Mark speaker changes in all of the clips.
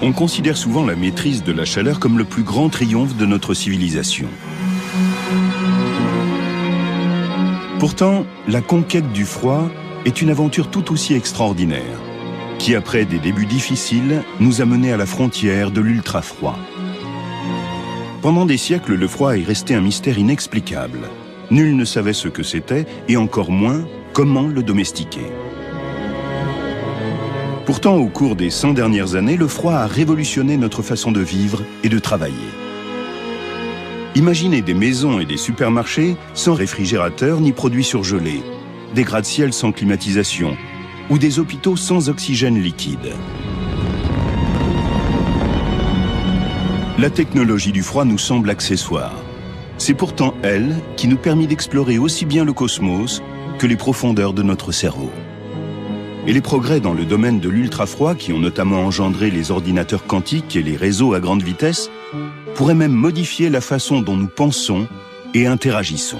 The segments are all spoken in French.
Speaker 1: On considère souvent la maîtrise de la chaleur comme le plus grand triomphe de notre civilisation. Pourtant, la conquête du froid est une aventure tout aussi extraordinaire, qui après des débuts difficiles, nous a menés à la frontière de l'ultra-froid. Pendant des siècles, le froid est resté un mystère inexplicable. Nul ne savait ce que c'était, et encore moins comment le domestiquer. Pourtant, au cours des 100 dernières années, le froid a révolutionné notre façon de vivre et de travailler. Imaginez des maisons et des supermarchés sans réfrigérateur ni produits surgelés, des gratte-ciel sans climatisation ou des hôpitaux sans oxygène liquide. La technologie du froid nous semble accessoire. C'est pourtant elle qui nous permet d'explorer aussi bien le cosmos que les profondeurs de notre cerveau. Et les progrès dans le domaine de l'ultrafroid, qui ont notamment engendré les ordinateurs quantiques et les réseaux à grande vitesse, pourraient même modifier la façon dont nous pensons et interagissons.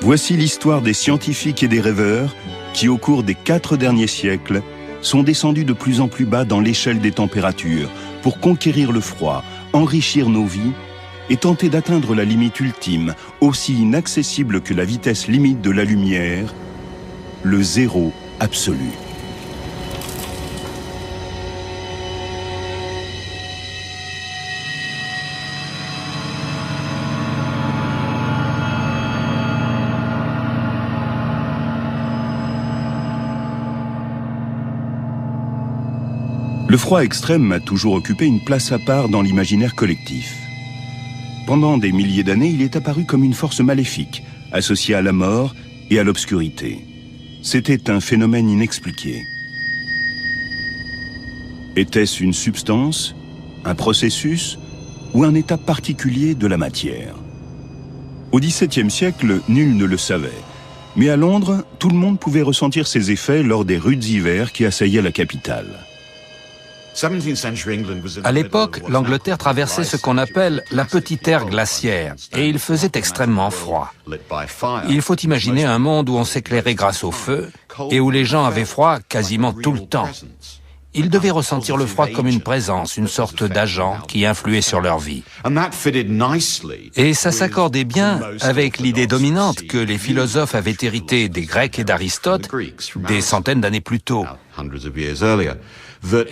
Speaker 1: Voici l'histoire des scientifiques et des rêveurs qui, au cours des 4 derniers siècles, sont descendus de plus en plus bas dans l'échelle des températures pour conquérir le froid, enrichir nos vies et tenter d'atteindre la limite ultime, aussi inaccessible que la vitesse limite de la lumière, le zéro absolu. Le froid extrême a toujours occupé une place à part dans l'imaginaire collectif. Pendant des milliers d'années, il est apparu comme une force maléfique, associée à la mort et à l'obscurité. C'était un phénomène inexpliqué. Était-ce une substance, un processus ou un état particulier de la matière? Au XVIIe siècle, nul ne le savait. Mais à Londres, tout le monde pouvait ressentir ses effets lors des rudes hivers qui assaillaient la capitale.
Speaker 2: À l'époque, l'Angleterre traversait ce qu'on appelle la petite ère glaciaire, et il faisait extrêmement froid. Il faut imaginer un monde où on s'éclairait grâce au feu, et où les gens avaient froid quasiment tout le temps. Ils devaient ressentir le froid comme une présence, une sorte d'agent qui influait sur leur vie. Et ça s'accordait bien avec l'idée dominante que les philosophes avaient héritée des Grecs et d'Aristote des centaines d'années plus tôt.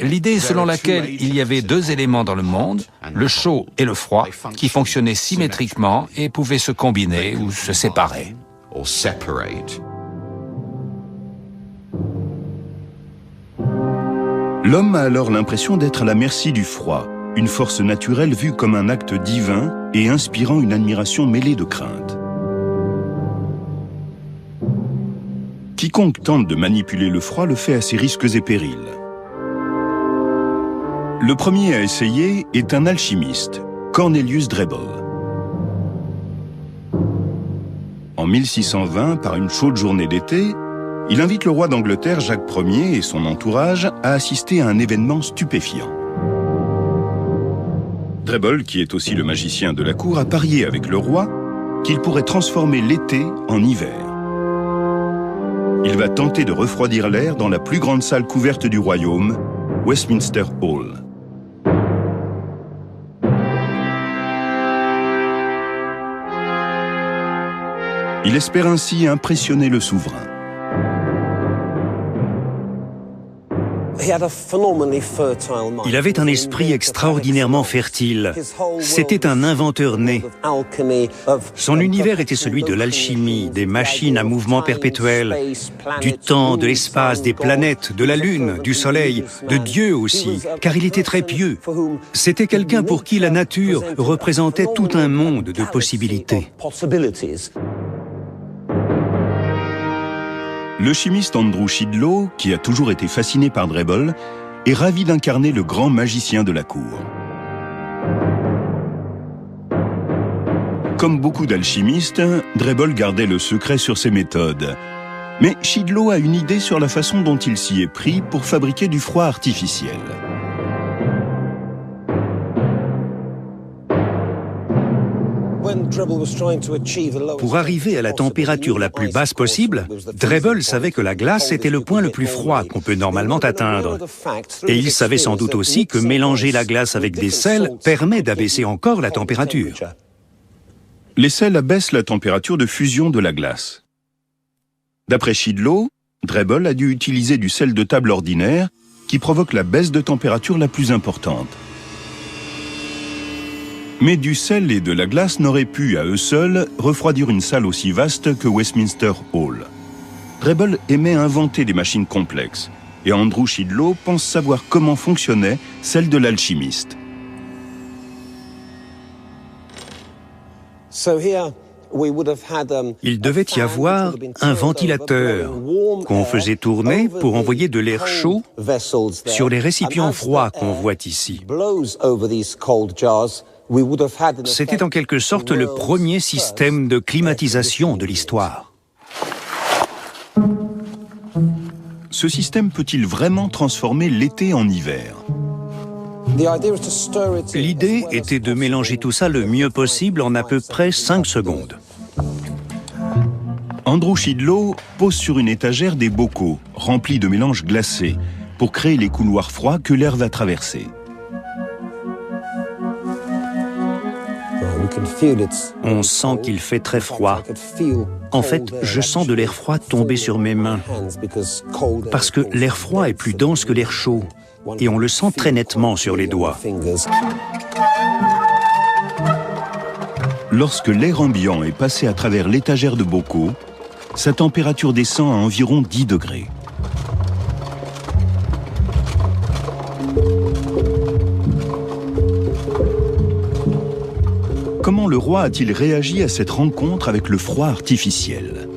Speaker 2: L'idée selon laquelle il y avait 2 éléments dans le monde, le chaud et le froid, qui fonctionnaient symétriquement et pouvaient se combiner ou se séparer.
Speaker 1: L'homme a alors l'impression d'être à la merci du froid, une force naturelle vue comme un acte divin et inspirant une admiration mêlée de crainte. Quiconque tente de manipuler le froid le fait à ses risques et périls. Le premier à essayer est un alchimiste, Cornelius Drebbel. En 1620, par une chaude journée d'été, il invite le roi d'Angleterre, Jacques Ier, et son entourage à assister à un événement stupéfiant. Drebbel, qui est aussi le magicien de la cour, a parié avec le roi qu'il pourrait transformer l'été en hiver. Il va tenter de refroidir l'air dans la plus grande salle couverte du royaume, Westminster Hall. Il espère ainsi impressionner le souverain.
Speaker 3: Il avait un esprit extraordinairement fertile. C'était un inventeur né. Son univers était celui de l'alchimie, des machines à mouvement perpétuel, du temps, de l'espace, des planètes, de la lune, du soleil, de Dieu aussi, car il était très pieux. C'était quelqu'un pour qui la nature représentait tout un monde de possibilités.
Speaker 1: Le chimiste Andrew Shidlow, qui a toujours été fasciné par Drebbel, est ravi d'incarner le grand magicien de la cour. Comme beaucoup d'alchimistes, Drebbel gardait le secret sur ses méthodes. Mais Shidlow a une idée sur la façon dont il s'y est pris pour fabriquer du froid artificiel.
Speaker 3: Pour arriver à la température la plus basse possible, Drebbel savait que la glace était le point le plus froid qu'on peut normalement atteindre. Et il savait sans doute aussi que mélanger la glace avec des sels permet d'abaisser encore la température.
Speaker 1: Les sels abaissent la température de fusion de la glace. D'après Shidlow, Drebbel a dû utiliser du sel de table ordinaire qui provoque la baisse de température la plus importante. Mais du sel et de la glace n'auraient pu, à eux seuls, refroidir une salle aussi vaste que Westminster Hall. Drebbel aimait inventer des machines complexes, et Andrew Shidlow pense savoir comment fonctionnait celle de l'alchimiste.
Speaker 3: Il devait y avoir un ventilateur qu'on faisait tourner pour envoyer de l'air chaud sur les récipients froids qu'on voit ici. C'était en quelque sorte le premier système de climatisation de l'histoire.
Speaker 1: Ce système peut-il vraiment transformer l'été en hiver ?
Speaker 3: L'idée était de mélanger tout ça le mieux possible en à peu près 5 secondes.
Speaker 1: Andrew Shidlow pose sur une étagère des bocaux remplis de mélanges glacés pour créer les couloirs froids que l'air va traverser.
Speaker 3: On sent qu'il fait très froid. En fait, je sens de l'air froid tomber sur mes mains. Parce que l'air froid est plus dense que l'air chaud. Et on le sent très nettement sur les doigts.
Speaker 1: Lorsque l'air ambiant est passé à travers l'étagère de bocaux, sa température descend à environ 10 degrés. Comment le roi a-t-il réagi à cette rencontre avec le froid artificiel ?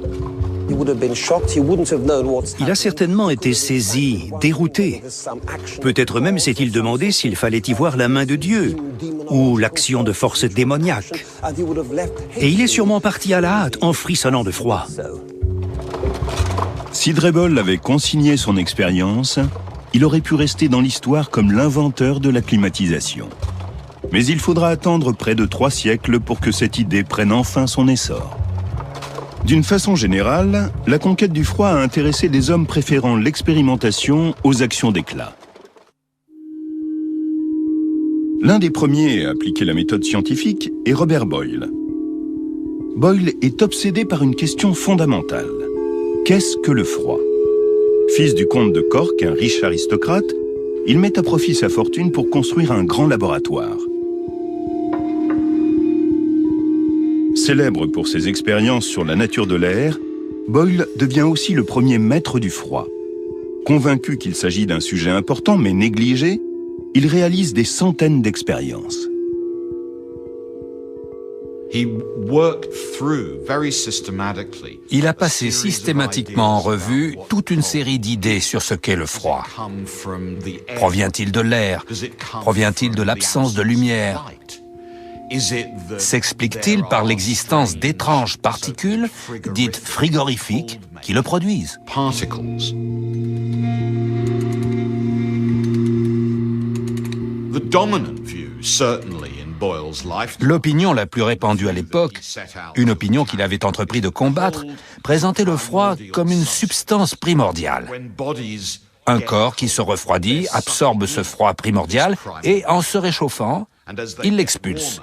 Speaker 3: Il a certainement été saisi, dérouté. Peut-être même s'est-il demandé s'il fallait y voir la main de Dieu ou l'action de forces démoniaques. Et il est sûrement parti à la hâte en frissonnant de froid.
Speaker 1: Si Drebbel avait consigné son expérience, il aurait pu rester dans l'histoire comme l'inventeur de la climatisation. Mais il faudra attendre près de 3 siècles pour que cette idée prenne enfin son essor. D'une façon générale, la conquête du froid a intéressé des hommes préférant l'expérimentation aux actions d'éclat. L'un des premiers à appliquer la méthode scientifique est Robert Boyle. Boyle est obsédé par une question fondamentale. Qu'est-ce que le froid ? Fils du comte de Cork, un riche aristocrate, il met à profit sa fortune pour construire un grand laboratoire. Célèbre pour ses expériences sur la nature de l'air, Boyle devient aussi le premier maître du froid. Convaincu qu'il s'agit d'un sujet important mais négligé, il réalise des centaines d'expériences.
Speaker 2: Il a passé systématiquement en revue toute une série d'idées sur ce qu'est le froid. Provient-il de l'air ? Provient-il de l'absence de lumière ? S'explique-t-il par l'existence d'étranges particules, dites frigorifiques, qui le produisent ? L'opinion la plus répandue à l'époque, une opinion qu'il avait entrepris de combattre, présentait le froid comme une substance primordiale. Un corps qui se refroidit absorbe ce froid primordial et, en se réchauffant, il l'expulse.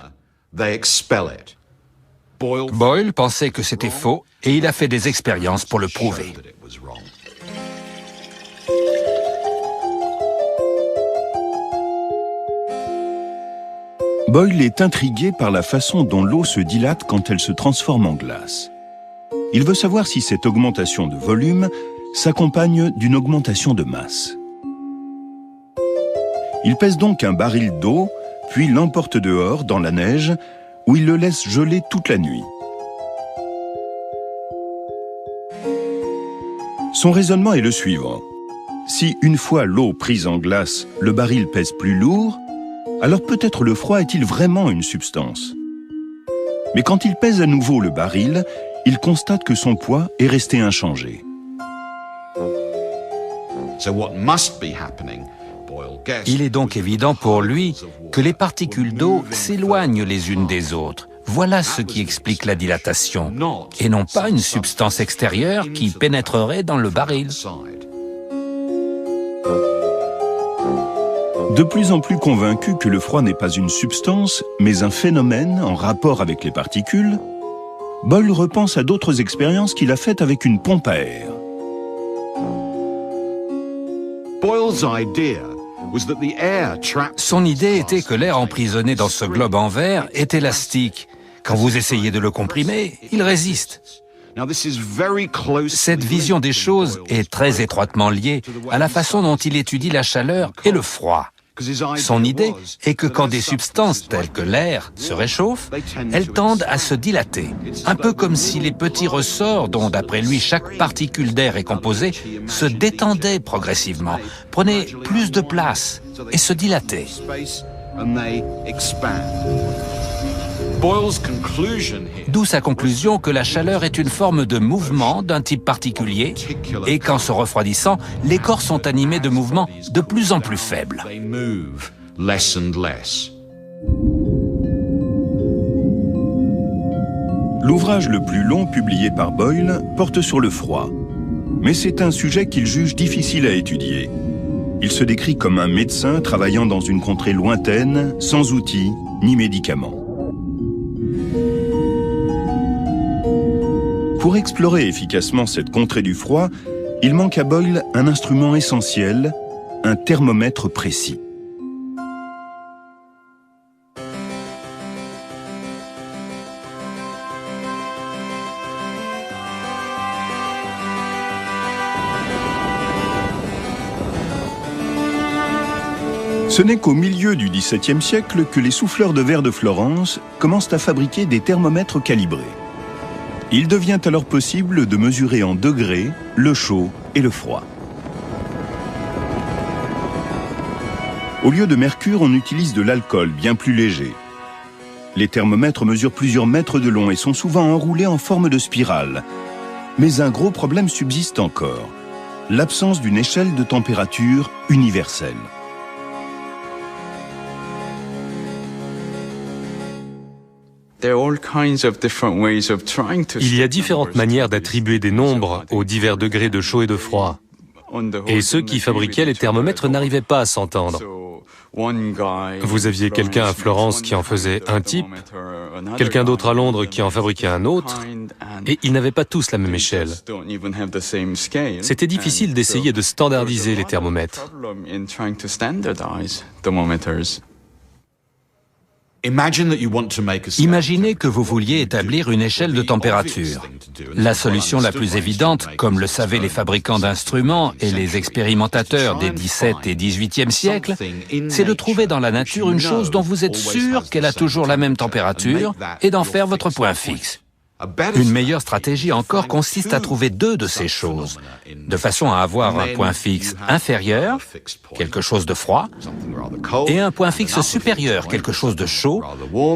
Speaker 2: Boyle pensait que c'était faux et il a fait des expériences pour le prouver.
Speaker 1: Boyle est intrigué par la façon dont l'eau se dilate quand elle se transforme en glace. Il veut savoir si cette augmentation de volume s'accompagne d'une augmentation de masse. Il pèse donc un baril d'eau, puis l'emporte dehors, dans la neige, où il le laisse geler toute la nuit. Son raisonnement est le suivant. Si une fois l'eau prise en glace, le baril pèse plus lourd, alors peut-être le froid est-il vraiment une substance. Mais quand il pèse à nouveau le baril, il constate que son poids est resté inchangé.
Speaker 2: Il est donc évident pour lui que les particules d'eau s'éloignent les unes des autres, Voilà ce qui explique la dilatation, et non pas une substance extérieure qui pénétrerait dans le baril.
Speaker 1: De plus en plus convaincu que le froid n'est pas une substance, mais un phénomène en rapport avec les particules, Boyle repense à d'autres expériences qu'il a faites avec une pompe à air.
Speaker 2: Son idée était que l'air emprisonné dans ce globe en verre est élastique. Quand vous essayez de le comprimer, il résiste. Cette vision des choses est très étroitement liée à la façon dont il étudie la chaleur et le froid. Son idée est que quand des substances telles que l'air se réchauffent, elles tendent à se dilater, un peu comme si les petits ressorts dont, d'après lui, chaque particule d'air est composée, se détendaient progressivement, prenaient plus de place et se dilataient. D'où sa conclusion que la chaleur est une forme de mouvement d'un type particulier et qu'en se refroidissant, les corps sont animés de mouvements de plus en plus faibles.
Speaker 1: L'ouvrage le plus long publié par Boyle porte sur le froid. Mais c'est un sujet qu'il juge difficile à étudier. Il se décrit comme un médecin travaillant dans une contrée lointaine, sans outils ni médicaments. Pour explorer efficacement cette contrée du froid, il manque à Boyle un instrument essentiel, un thermomètre précis. Ce n'est qu'au milieu du XVIIe siècle que les souffleurs de verre de Florence commencent à fabriquer des thermomètres calibrés. Il devient alors possible de mesurer en degrés le chaud et le froid. Au lieu de mercure, on utilise de l'alcool bien plus léger. Les thermomètres mesurent plusieurs mètres de long et sont souvent enroulés en forme de spirale. Mais un gros problème subsiste encore, l'absence d'une échelle de température universelle.
Speaker 4: Il y a différentes manières d'attribuer des nombres aux divers degrés de chaud et de froid. Et ceux qui fabriquaient les thermomètres n'arrivaient pas à s'entendre. Vous aviez quelqu'un à Florence qui en faisait un type, quelqu'un d'autre à Londres qui en fabriquait un autre, et ils n'avaient pas tous la même échelle. C'était difficile d'essayer de standardiser les thermomètres.
Speaker 2: Imaginez que vous vouliez établir une échelle de température. La solution la plus évidente, comme le savaient les fabricants d'instruments et les expérimentateurs des XVIIe et XVIIIe siècles, c'est de trouver dans la nature une chose dont vous êtes sûr qu'elle a toujours la même température et d'en faire votre point fixe. Une meilleure stratégie encore consiste à trouver deux de ces choses, de façon à avoir un point fixe inférieur, quelque chose de froid, et un point fixe supérieur, quelque chose de chaud,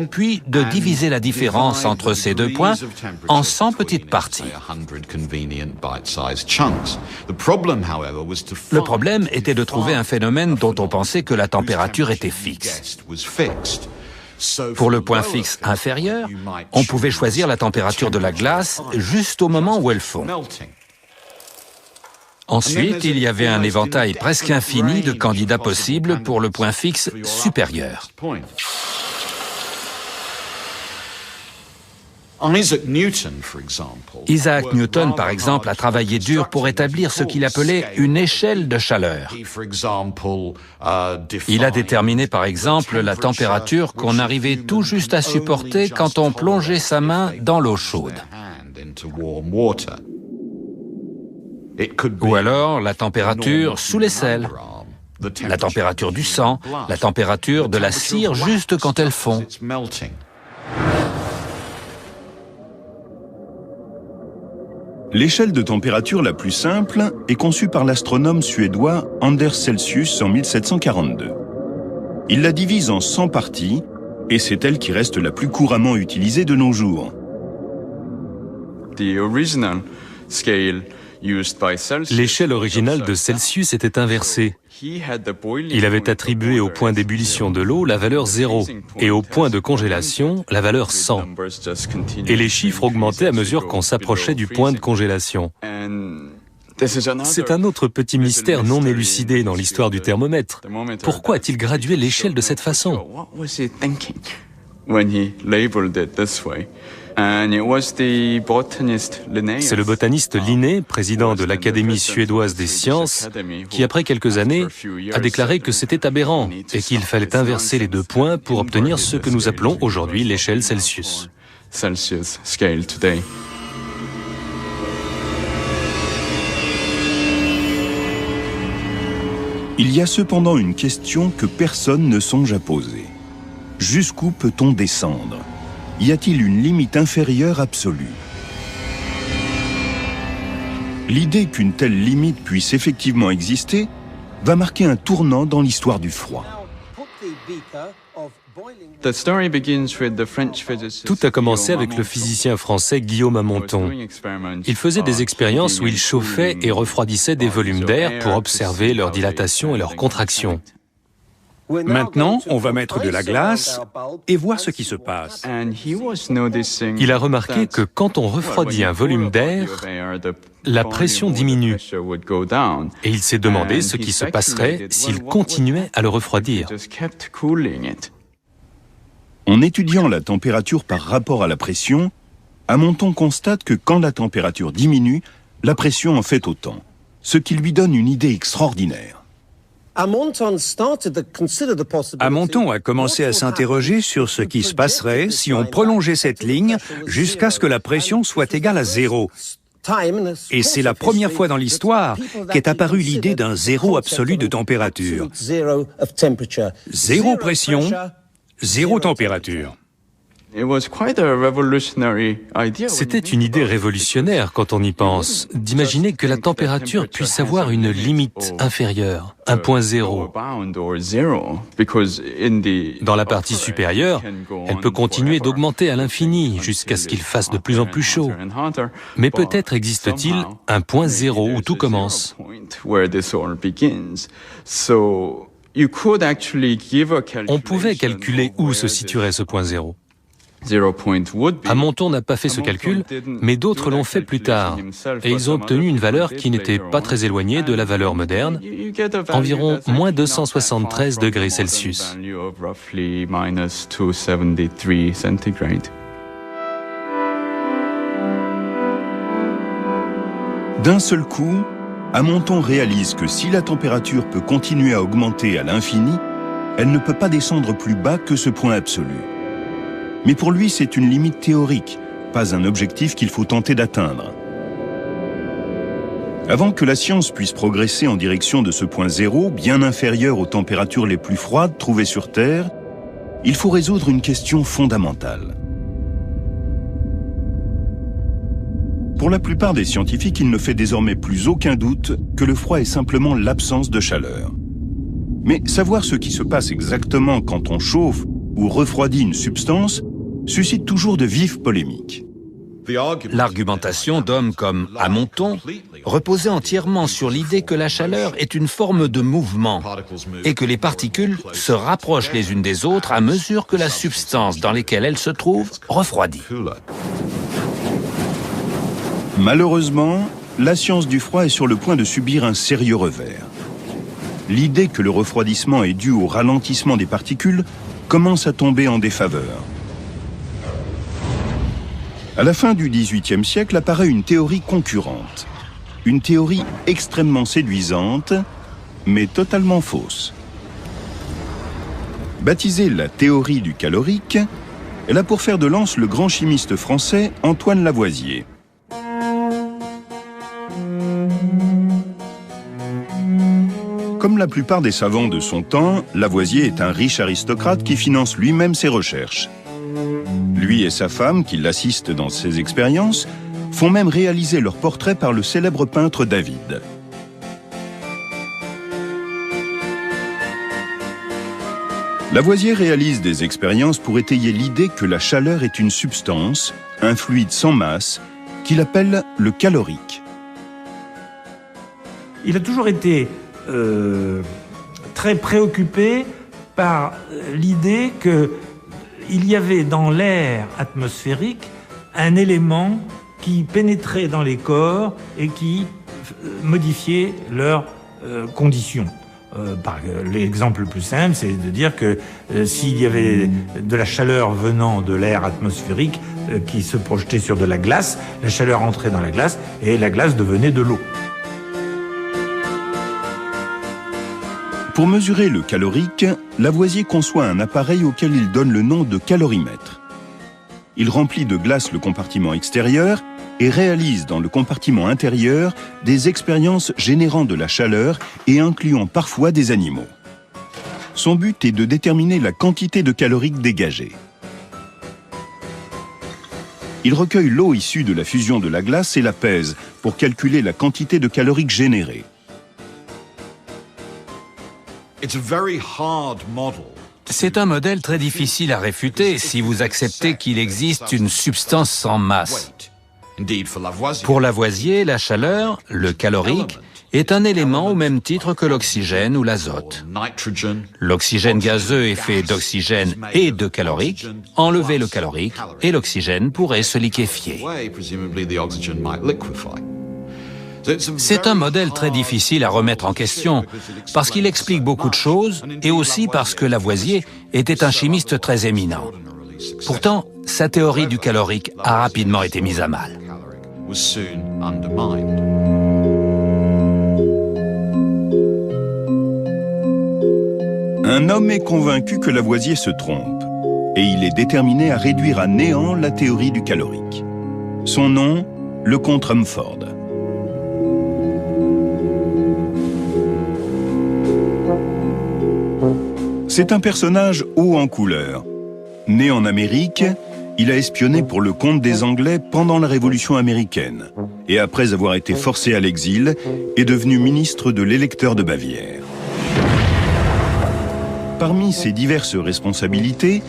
Speaker 2: puis de diviser la différence entre ces deux points en 100 petites parties. Le problème était de trouver un phénomène dont on pensait que la température était fixe. Pour le point fixe inférieur, on pouvait choisir la température de la glace juste au moment où elle fond. Ensuite, il y avait un éventail presque infini de candidats possibles pour le point fixe supérieur. Isaac Newton, par exemple, a travaillé dur pour établir ce qu'il appelait une échelle de chaleur. Il a déterminé, par exemple, la température qu'on arrivait tout juste à supporter quand on plongeait sa main dans l'eau chaude. Ou alors la température sous l'aisselle, la température du sang, la température de la cire juste quand elle fond.
Speaker 1: L'échelle de température la plus simple est conçue par l'astronome suédois Anders Celsius en 1742. Il la divise en 100 parties et c'est elle qui reste la plus couramment utilisée de nos jours.
Speaker 4: L'échelle originale de Celsius était inversée. Il avait attribué au point d'ébullition de l'eau la valeur 0 et au point de congélation la valeur 100. Et les chiffres augmentaient à mesure qu'on s'approchait du point de congélation. C'est un autre petit mystère non élucidé dans l'histoire du thermomètre. Pourquoi a-t-il gradué l'échelle de cette façon ? C'est le botaniste Linné, président de l'Académie suédoise des sciences, qui après quelques années a déclaré que c'était aberrant et qu'il fallait inverser les deux points pour obtenir ce que nous appelons aujourd'hui l'échelle Celsius.
Speaker 1: Il y a cependant une question que personne ne songe à poser. Jusqu'où peut-on descendre ? Y a-t-il une limite inférieure absolue ? L'idée qu'une telle limite puisse effectivement exister va marquer un tournant dans l'histoire du froid.
Speaker 4: Tout a commencé avec le physicien français Guillaume Amonton. Il faisait des expériences où il chauffait et refroidissait des volumes d'air pour observer leur dilatation et leur contraction.
Speaker 3: Maintenant, on va mettre de la glace et voir ce qui se passe.
Speaker 4: Il a remarqué que quand on refroidit un volume d'air, la pression diminue. Et il s'est demandé ce qui se passerait s'il continuait à le refroidir.
Speaker 1: En étudiant la température par rapport à la pression, Amonton constate que quand la température diminue, la pression en fait autant, ce qui lui donne une idée extraordinaire.
Speaker 3: Amonton a commencé à s'interroger sur ce qui se passerait si on prolongeait cette ligne jusqu'à ce que la pression soit égale à 0. Et c'est la première fois dans l'histoire qu'est apparue l'idée d'un zéro absolu de température. Zéro pression, zéro température.
Speaker 4: C'était une idée révolutionnaire quand on y pense, d'imaginer que la température puisse avoir une limite inférieure, un point zéro. Dans la partie supérieure, elle peut continuer d'augmenter à l'infini jusqu'à ce qu'il fasse de plus en plus chaud. Mais peut-être existe-t-il un point zéro où tout commence. On pouvait calculer où se situerait ce point zéro. Amonton n'a pas fait ce calcul, mais d'autres l'ont fait plus tard, et ils ont obtenu une valeur qui n'était pas très éloignée de la valeur moderne, environ moins 273 degrés Celsius.
Speaker 1: D'un seul coup, Amonton réalise que si la température peut continuer à augmenter à l'infini, elle ne peut pas descendre plus bas que ce point absolu. Mais pour lui, c'est une limite théorique, pas un objectif qu'il faut tenter d'atteindre. Avant que la science puisse progresser en direction de ce point zéro, bien inférieur aux températures les plus froides trouvées sur Terre, il faut résoudre une question fondamentale. Pour la plupart des scientifiques, il ne fait désormais plus aucun doute que le froid est simplement l'absence de chaleur. Mais savoir ce qui se passe exactement quand on chauffe ou refroidit une substance suscite toujours de vives polémiques.
Speaker 2: L'argumentation d'hommes comme Amonton reposait entièrement sur l'idée que la chaleur est une forme de mouvement et que les particules se rapprochent les unes des autres à mesure que la substance dans laquelle elles se trouvent refroidit.
Speaker 1: Malheureusement, la science du froid est sur le point de subir un sérieux revers. L'idée que le refroidissement est dû au ralentissement des particules commence à tomber en défaveur. À la fin du XVIIIe siècle apparaît une théorie concurrente. Une théorie extrêmement séduisante, mais totalement fausse. Baptisée la théorie du calorique, elle a pour fer de lance le grand chimiste français Antoine Lavoisier. Comme la plupart des savants de son temps, Lavoisier est un riche aristocrate qui finance lui-même ses recherches. Lui et sa femme, qui l'assistent dans ses expériences, font même réaliser leur portrait par le célèbre peintre David. Lavoisier réalise des expériences pour étayer l'idée que la chaleur est une substance, un fluide sans masse, qu'il appelle le calorique.
Speaker 5: il a toujours été très préoccupé par l'idée qu'il y avait dans l'air atmosphérique un élément qui pénétrait dans les corps et qui modifiait leurs conditions. L'exemple le plus simple, c'est de dire que s'il y avait de la chaleur venant de l'air atmosphérique qui se projetait sur de la glace, la chaleur entrait dans la glace et la glace devenait de l'eau.
Speaker 1: Pour mesurer le calorique, Lavoisier conçoit un appareil auquel il donne le nom de calorimètre. Il remplit de glace le compartiment extérieur et réalise dans le compartiment intérieur des expériences générant de la chaleur et incluant parfois des animaux. Son but est de déterminer la quantité de calorique dégagée. Il recueille l'eau issue de la fusion de la glace et la pèse pour calculer la quantité de calorique générée.
Speaker 2: C'est un modèle très difficile à réfuter si vous acceptez qu'il existe une substance sans masse. Pour Lavoisier, la chaleur, le calorique, est un élément au même titre que l'oxygène ou l'azote. L'oxygène gazeux est fait d'oxygène et de calorique. Enlevez le calorique et l'oxygène pourrait se liquéfier. C'est un modèle très difficile à remettre en question parce qu'il explique beaucoup de choses et aussi parce que Lavoisier était un chimiste très éminent. Pourtant, sa théorie du calorique a rapidement été mise à mal.
Speaker 1: Un homme est convaincu que Lavoisier se trompe et il est déterminé à réduire à néant la théorie du calorique. Son nom, le comte Rumford. C'est un personnage haut en couleur. Né en Amérique, il a espionné pour le compte des Anglais pendant la Révolution américaine et après avoir été forcé à l'exil, est devenu ministre de l'électeur de Bavière. Parmi ses diverses responsabilités,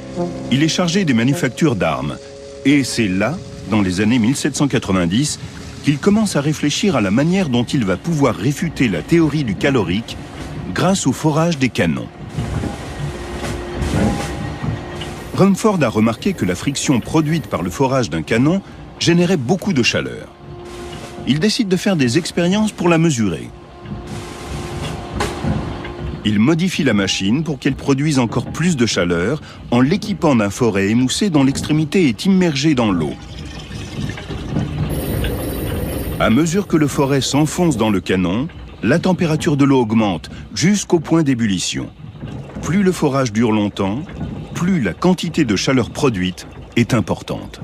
Speaker 1: il est chargé des manufactures d'armes et c'est là, dans les années 1790, qu'il commence à réfléchir à la manière dont il va pouvoir réfuter la théorie du calorique grâce au forage des canons. Rumford a remarqué que la friction produite par le forage d'un canon générait beaucoup de chaleur. Il décide de faire des expériences pour la mesurer. Il modifie la machine pour qu'elle produise encore plus de chaleur en l'équipant d'un foret émoussé dont l'extrémité est immergée dans l'eau. À mesure que le foret s'enfonce dans le canon, la température de l'eau augmente jusqu'au point d'ébullition. Plus le forage dure longtemps, plus la quantité de chaleur produite est importante.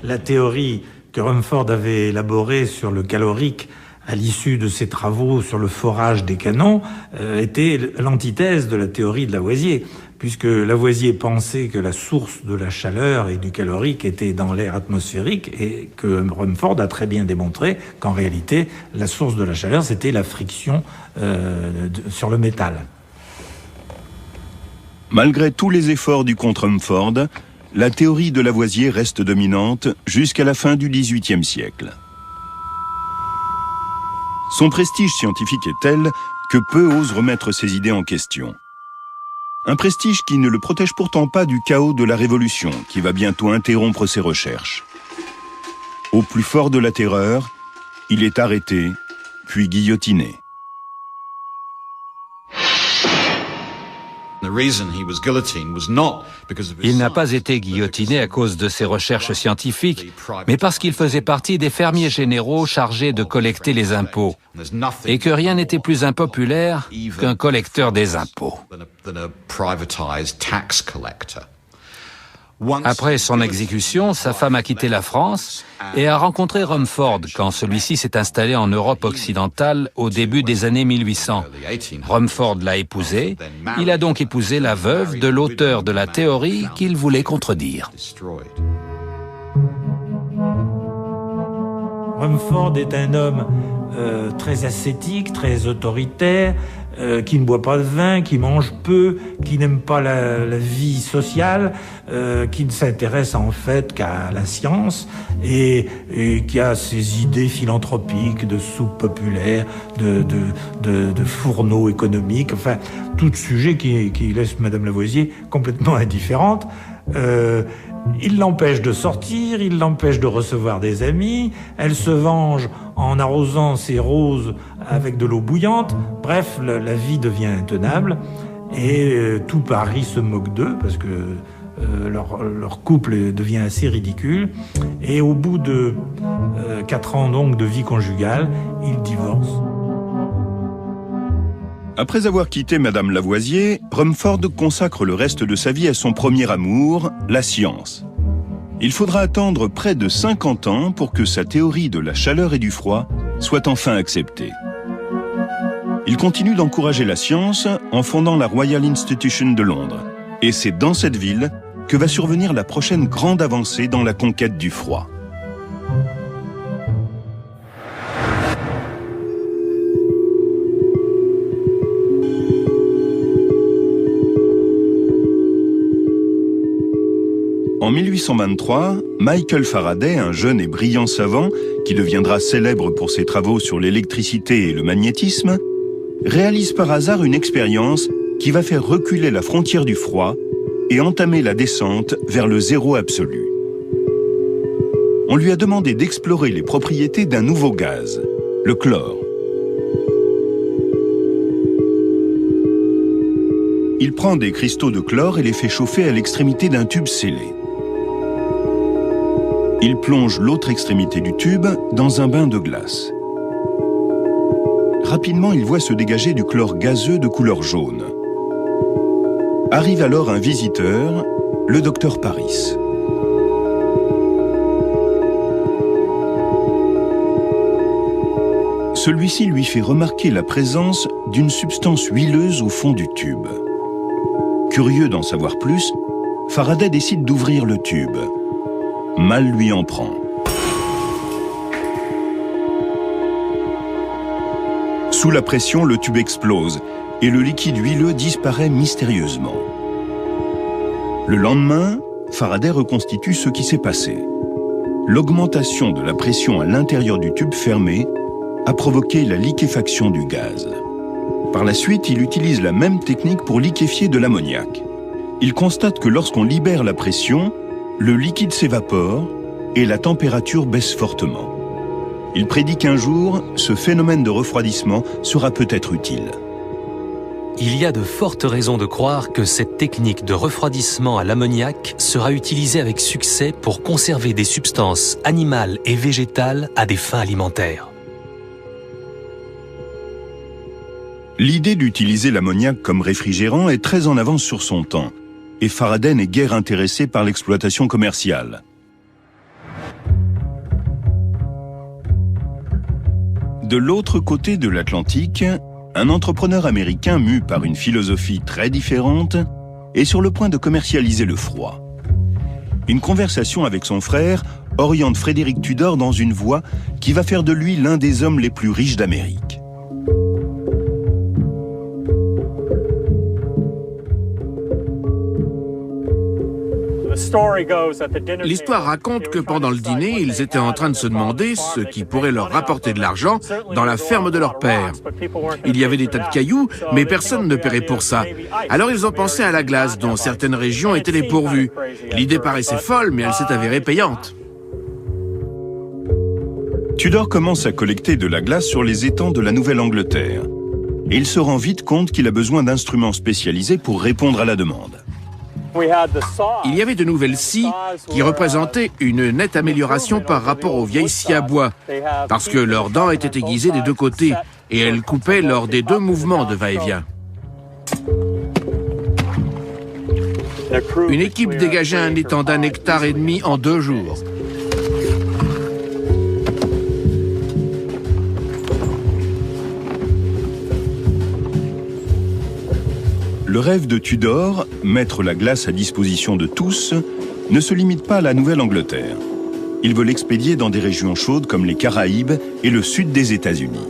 Speaker 5: La théorie que Rumford avait élaborée sur le calorique à l'issue de ses travaux sur le forage des canons était l'antithèse de la théorie de Lavoisier, puisque Lavoisier pensait que la source de la chaleur et du calorique était dans l'air atmosphérique et que Rumford a très bien démontré qu'en réalité, la source de la chaleur, c'était la friction sur le métal.
Speaker 1: Malgré tous les efforts du comte Rumford, la théorie de Lavoisier reste dominante jusqu'à la fin du XVIIIe siècle. Son prestige scientifique est tel que peu osent remettre ses idées en question. Un prestige qui ne le protège pourtant pas du chaos de la Révolution, qui va bientôt interrompre ses recherches. Au plus fort de la terreur, il est arrêté, puis guillotiné.
Speaker 2: Il n'a pas été guillotiné à cause de ses recherches scientifiques, mais parce qu'il faisait partie des fermiers généraux chargés de collecter les impôts, et que rien n'était plus impopulaire qu'un collecteur des impôts. Après son exécution, sa femme a quitté la France et a rencontré Rumford quand celui-ci s'est installé en Europe occidentale au début des années 1800. Rumford l'a épousée. Il a donc épousé la veuve de l'auteur de la théorie qu'il voulait contredire.
Speaker 5: Rumford est un homme très ascétique, très autoritaire, qui ne boit pas de vin, qui mange peu, qui n'aime pas la vie sociale, qui ne s'intéresse en fait qu'à la science et qui a ses idées philanthropiques de soupe populaire, de fourneaux économiques, enfin, tout sujet qui laisse Madame Lavoisier complètement indifférente. Il l'empêche de sortir, il l'empêche de recevoir des amis, elle se venge en arrosant ses roses avec de l'eau bouillante. Bref, la vie devient intenable et tout Paris se moque d'eux parce que leur couple devient assez ridicule. Et au bout de 4 ans donc de vie conjugale, ils divorcent.
Speaker 1: Après avoir quitté Madame Lavoisier, Rumford consacre le reste de sa vie à son premier amour, la science. Il faudra attendre près de 50 ans pour que sa théorie de la chaleur et du froid soit enfin acceptée. Il continue d'encourager la science en fondant la Royal Institution de Londres. Et c'est dans cette ville que va survenir la prochaine grande avancée dans la conquête du froid. En 1823, Michael Faraday, un jeune et brillant savant qui deviendra célèbre pour ses travaux sur l'électricité et le magnétisme, réalise par hasard une expérience qui va faire reculer la frontière du froid et entamer la descente vers le zéro absolu. On lui a demandé d'explorer les propriétés d'un nouveau gaz, le chlore. Il prend des cristaux de chlore et les fait chauffer à l'extrémité d'un tube scellé. Il plonge l'autre extrémité du tube dans un bain de glace. Rapidement, il voit se dégager du chlore gazeux de couleur jaune. Arrive alors un visiteur, le docteur Paris. Celui-ci lui fait remarquer la présence d'une substance huileuse au fond du tube. Curieux d'en savoir plus, Faraday décide d'ouvrir le tube. Mal lui en prend. Sous la pression, le tube explose et le liquide huileux disparaît mystérieusement. Le lendemain, Faraday reconstitue ce qui s'est passé. L'augmentation de la pression à l'intérieur du tube fermé a provoqué la liquéfaction du gaz. Par la suite, il utilise la même technique pour liquéfier de l'ammoniac. Il constate que lorsqu'on libère la pression, le liquide s'évapore et la température baisse fortement. Il prédit qu'un jour, ce phénomène de refroidissement sera peut-être utile.
Speaker 4: Il y a de fortes raisons de croire que cette technique de refroidissement à l'ammoniac sera utilisée avec succès pour conserver des substances animales et végétales à des fins alimentaires.
Speaker 1: L'idée d'utiliser l'ammoniac comme réfrigérant est très en avance sur son temps, et Faraday n'est guère intéressé par l'exploitation commerciale. De l'autre côté de l'Atlantique, un entrepreneur américain mu par une philosophie très différente est sur le point de commercialiser le froid. Une conversation avec son frère oriente Frédéric Tudor dans une voie qui va faire de lui l'un des hommes les plus riches d'Amérique.
Speaker 6: L'histoire raconte que pendant le dîner, ils étaient en train de se demander ce qui pourrait leur rapporter de l'argent dans la ferme de leur père. Il y avait des tas de cailloux, mais personne ne paierait pour ça. Alors ils ont pensé à la glace, dont certaines régions étaient dépourvues. L'idée paraissait folle, mais elle s'est avérée payante.
Speaker 1: Tudor commence à collecter de la glace sur les étangs de la Nouvelle-Angleterre. Et il se rend vite compte qu'il a besoin d'instruments spécialisés pour répondre à la demande.
Speaker 6: Il y avait de nouvelles scies qui représentaient une nette amélioration par rapport aux vieilles scies à bois, parce que leurs dents étaient aiguisées des deux côtés et elles coupaient lors des deux mouvements de va-et-vient. Une équipe dégageait un étang d'1,5 hectare en 2 jours.
Speaker 1: Le rêve de Tudor, mettre la glace à disposition de tous, ne se limite pas à la Nouvelle-Angleterre. Il veut l'expédier dans des régions chaudes comme les Caraïbes et le sud des États-Unis.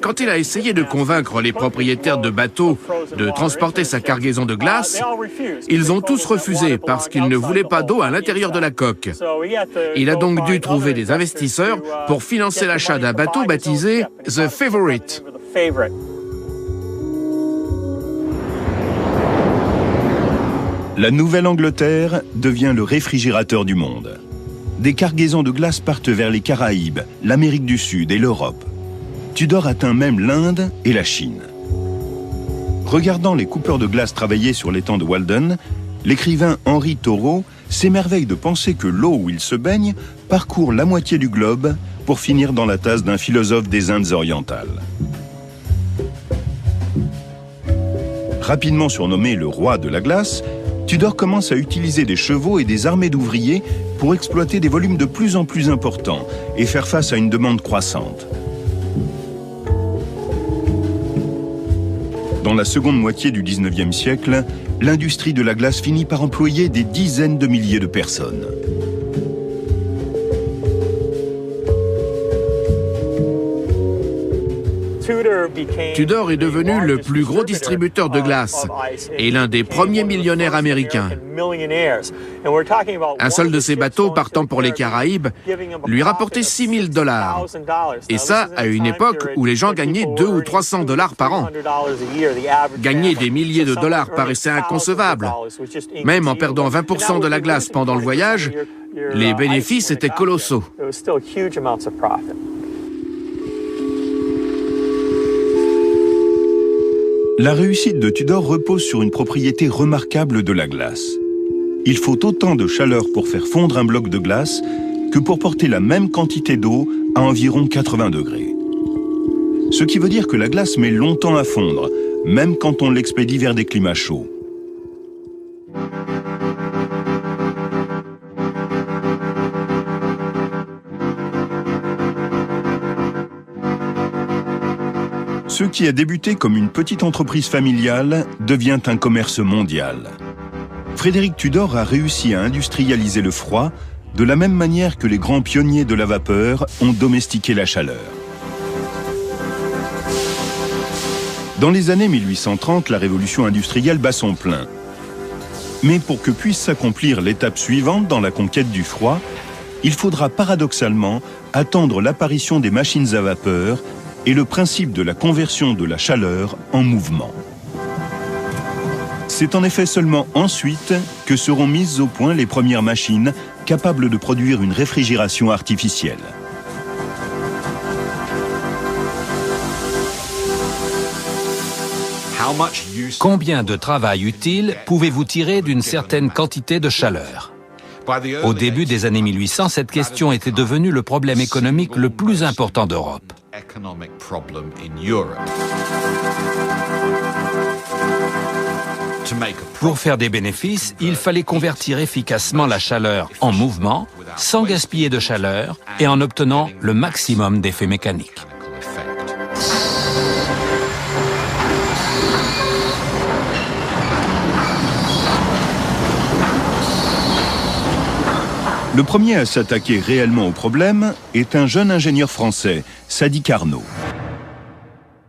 Speaker 6: Quand il a essayé de convaincre les propriétaires de bateaux de transporter sa cargaison de glace, ils ont tous refusé parce qu'ils ne voulaient pas d'eau à l'intérieur de la coque. Il a donc dû trouver des investisseurs pour financer l'achat d'un bateau baptisé The Favorite.
Speaker 1: La Nouvelle-Angleterre devient le réfrigérateur du monde. Des cargaisons de glace partent vers les Caraïbes, l'Amérique du Sud et l'Europe. Tudor atteint même l'Inde et la Chine. Regardant les coupeurs de glace travailler sur l'étang de Walden, l'écrivain Henri Thoreau s'émerveille de penser que l'eau où il se baigne parcourt la moitié du globe pour finir dans la tasse d'un philosophe des Indes orientales. Rapidement surnommé le roi de la glace, Tudor commence à utiliser des chevaux et des armées d'ouvriers pour exploiter des volumes de plus en plus importants et faire face à une demande croissante. Dans la seconde moitié du XIXe siècle, l'industrie de la glace finit par employer des dizaines de milliers de personnes.
Speaker 6: Tudor est devenu le plus gros distributeur de glace et l'un des premiers millionnaires américains. Un seul de ses bateaux partant pour les Caraïbes lui rapportait $6 000. Et ça, à une époque où les gens gagnaient 200 ou 300 $ par an. Gagner des milliers de dollars paraissait inconcevable. Même en perdant 20% de la glace pendant le voyage, les bénéfices étaient colossaux.
Speaker 1: La réussite de Tudor repose sur une propriété remarquable de la glace. Il faut autant de chaleur pour faire fondre un bloc de glace que pour porter la même quantité d'eau à environ 80 degrés. Ce qui veut dire que la glace met longtemps à fondre, même quand on l'expédie vers des climats chauds. Ce qui a débuté comme une petite entreprise familiale devient un commerce mondial. Frédéric Tudor a réussi à industrialiser le froid de la même manière que les grands pionniers de la vapeur ont domestiqué la chaleur. Dans les années 1830, la révolution industrielle bat son plein. Mais pour que puisse s'accomplir l'étape suivante dans la conquête du froid, il faudra paradoxalement attendre l'apparition des machines à vapeur et le principe de la conversion de la chaleur en mouvement. C'est en effet seulement ensuite que seront mises au point les premières machines capables de produire une réfrigération artificielle.
Speaker 2: Combien de travail utile pouvez-vous tirer d'une certaine quantité de chaleur ? Au début des années 1800, cette question était devenue le problème économique le plus important d'Europe. Pour faire des bénéfices, il fallait convertir efficacement la chaleur en mouvement, sans gaspiller de chaleur et en obtenant le maximum d'effets mécaniques.
Speaker 1: Le premier à s'attaquer réellement au problème est un jeune ingénieur français, Sadi Carnot.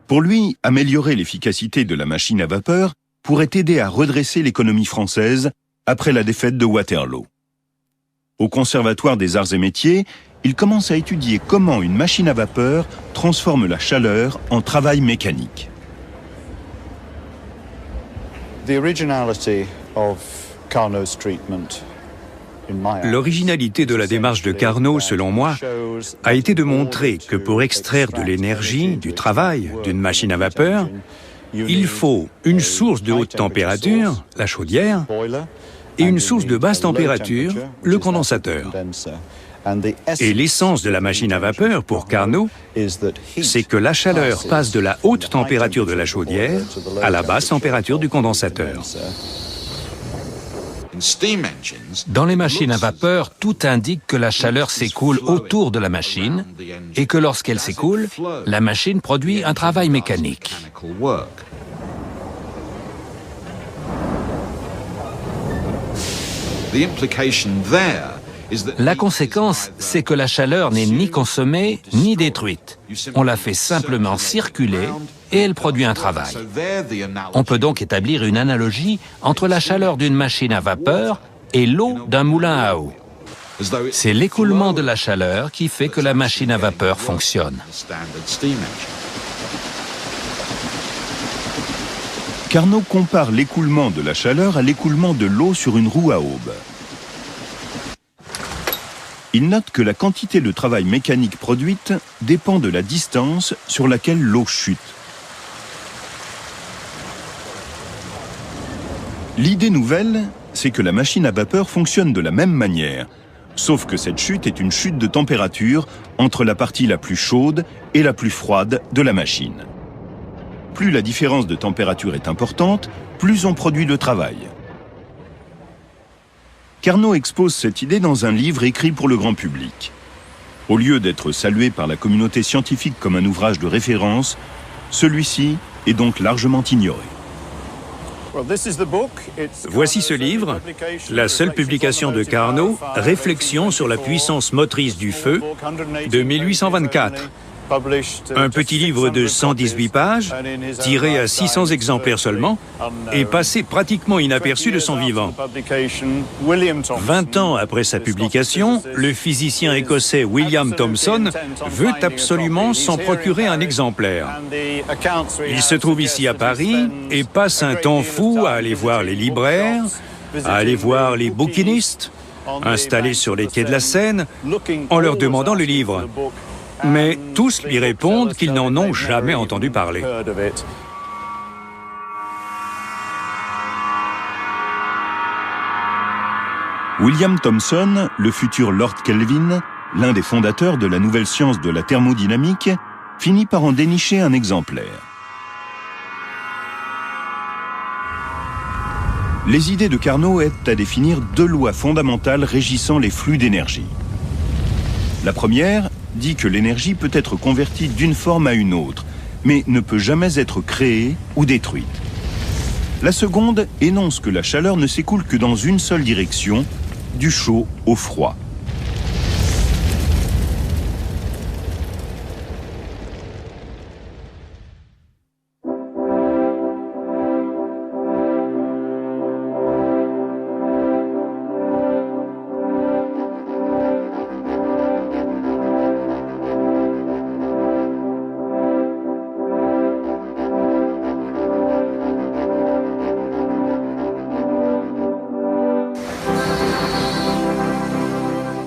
Speaker 1: Pour lui, améliorer l'efficacité de la machine à vapeur pourrait aider à redresser l'économie française après la défaite de Waterloo. Au Conservatoire des Arts et Métiers, il commence à étudier comment une machine à vapeur transforme la chaleur en travail mécanique.
Speaker 3: L'originalité de la démarche de Carnot, selon moi, a été de montrer que pour extraire de l'énergie, du travail, d'une machine à vapeur, il faut une source de haute température, la chaudière, et une source de basse température, le condensateur. Et l'essence de la machine à vapeur, pour Carnot, c'est que la chaleur passe de la haute température de la chaudière à la basse température du condensateur.
Speaker 2: Dans les machines à vapeur, tout indique que la chaleur s'écoule autour de la machine et que lorsqu'elle s'écoule, la machine produit un travail mécanique. La conséquence, c'est que la chaleur n'est ni consommée ni détruite. On la fait simplement circuler et elle produit un travail. On peut donc établir une analogie entre la chaleur d'une machine à vapeur et l'eau d'un moulin à eau. C'est l'écoulement de la chaleur qui fait que la machine à vapeur fonctionne.
Speaker 1: Carnot compare l'écoulement de la chaleur à l'écoulement de l'eau sur une roue à aube. Il note que la quantité de travail mécanique produite dépend de la distance sur laquelle l'eau chute. L'idée nouvelle, c'est que la machine à vapeur fonctionne de la même manière, sauf que cette chute est une chute de température entre la partie la plus chaude et la plus froide de la machine. Plus la différence de température est importante, plus on produit de travail. Carnot expose cette idée dans un livre écrit pour le grand public. Au lieu d'être salué par la communauté scientifique comme un ouvrage de référence, celui-ci est donc largement ignoré.
Speaker 3: Voici ce livre, la seule publication de Carnot, Réflexions sur la puissance motrice du feu, de 1824. Un petit livre de 118 pages, tiré à 600 exemplaires seulement, et passé pratiquement inaperçu de son vivant. 20 ans après sa publication, le physicien écossais William Thomson veut absolument s'en procurer un exemplaire. Il se trouve ici à Paris et passe un temps fou à aller voir les libraires, à aller voir les bouquinistes, installés sur les quais de la Seine, en leur demandant le livre. Mais tous lui répondent qu'ils n'en ont jamais entendu parler.
Speaker 1: William Thomson, le futur Lord Kelvin, l'un des fondateurs de la nouvelle science de la thermodynamique, finit par en dénicher un exemplaire. Les idées de Carnot aident à définir deux lois fondamentales régissant les flux d'énergie. La première dit que l'énergie peut être convertie d'une forme à une autre, mais ne peut jamais être créée ou détruite. La seconde énonce que la chaleur ne s'écoule que dans une seule direction, du chaud au froid.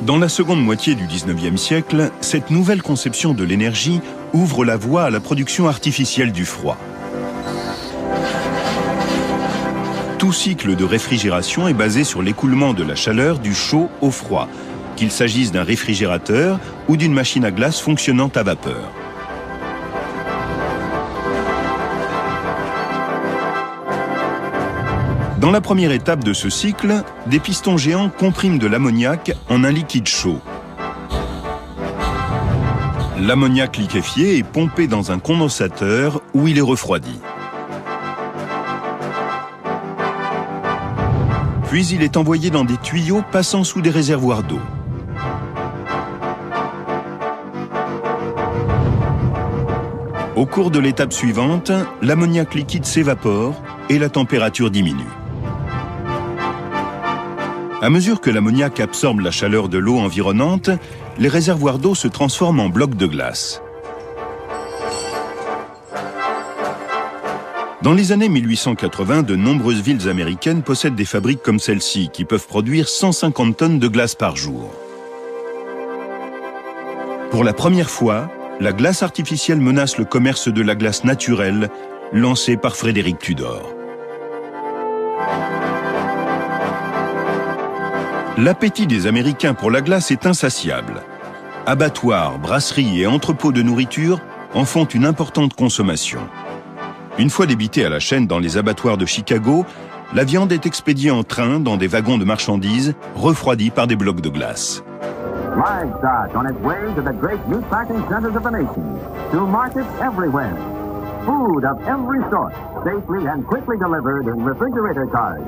Speaker 1: Dans la seconde moitié du XIXe siècle, cette nouvelle conception de l'énergie ouvre la voie à la production artificielle du froid. Tout cycle de réfrigération est basé sur l'écoulement de la chaleur du chaud au froid, qu'il s'agisse d'un réfrigérateur ou d'une machine à glace fonctionnant à vapeur. Dans la première étape de ce cycle, des pistons géants compriment de l'ammoniac en un liquide chaud. L'ammoniac liquéfié est pompé dans un condensateur où il est refroidi. Puis il est envoyé dans des tuyaux passant sous des réservoirs d'eau. Au cours de l'étape suivante, l'ammoniac liquide s'évapore et la température diminue. À mesure que l'ammoniac absorbe la chaleur de l'eau environnante, les réservoirs d'eau se transforment en blocs de glace. Dans les années 1880, de nombreuses villes américaines possèdent des fabriques comme celle-ci, qui peuvent produire 150 tonnes de glace par jour. Pour la première fois, la glace artificielle menace le commerce de la glace naturelle, lancé par Frédéric Tudor. L'appétit des Américains pour la glace est insatiable. Abattoirs, brasseries et entrepôts de nourriture en font une importante consommation. Une fois débitée à la chaîne dans les abattoirs de Chicago, la viande est expédiée en train dans des wagons de marchandises refroidis par des blocs de glace.
Speaker 7: Livestock on its way to the great meat packing centers of the nation, to markets everywhere. Food of every sort, safely and quickly delivered in refrigerator cars.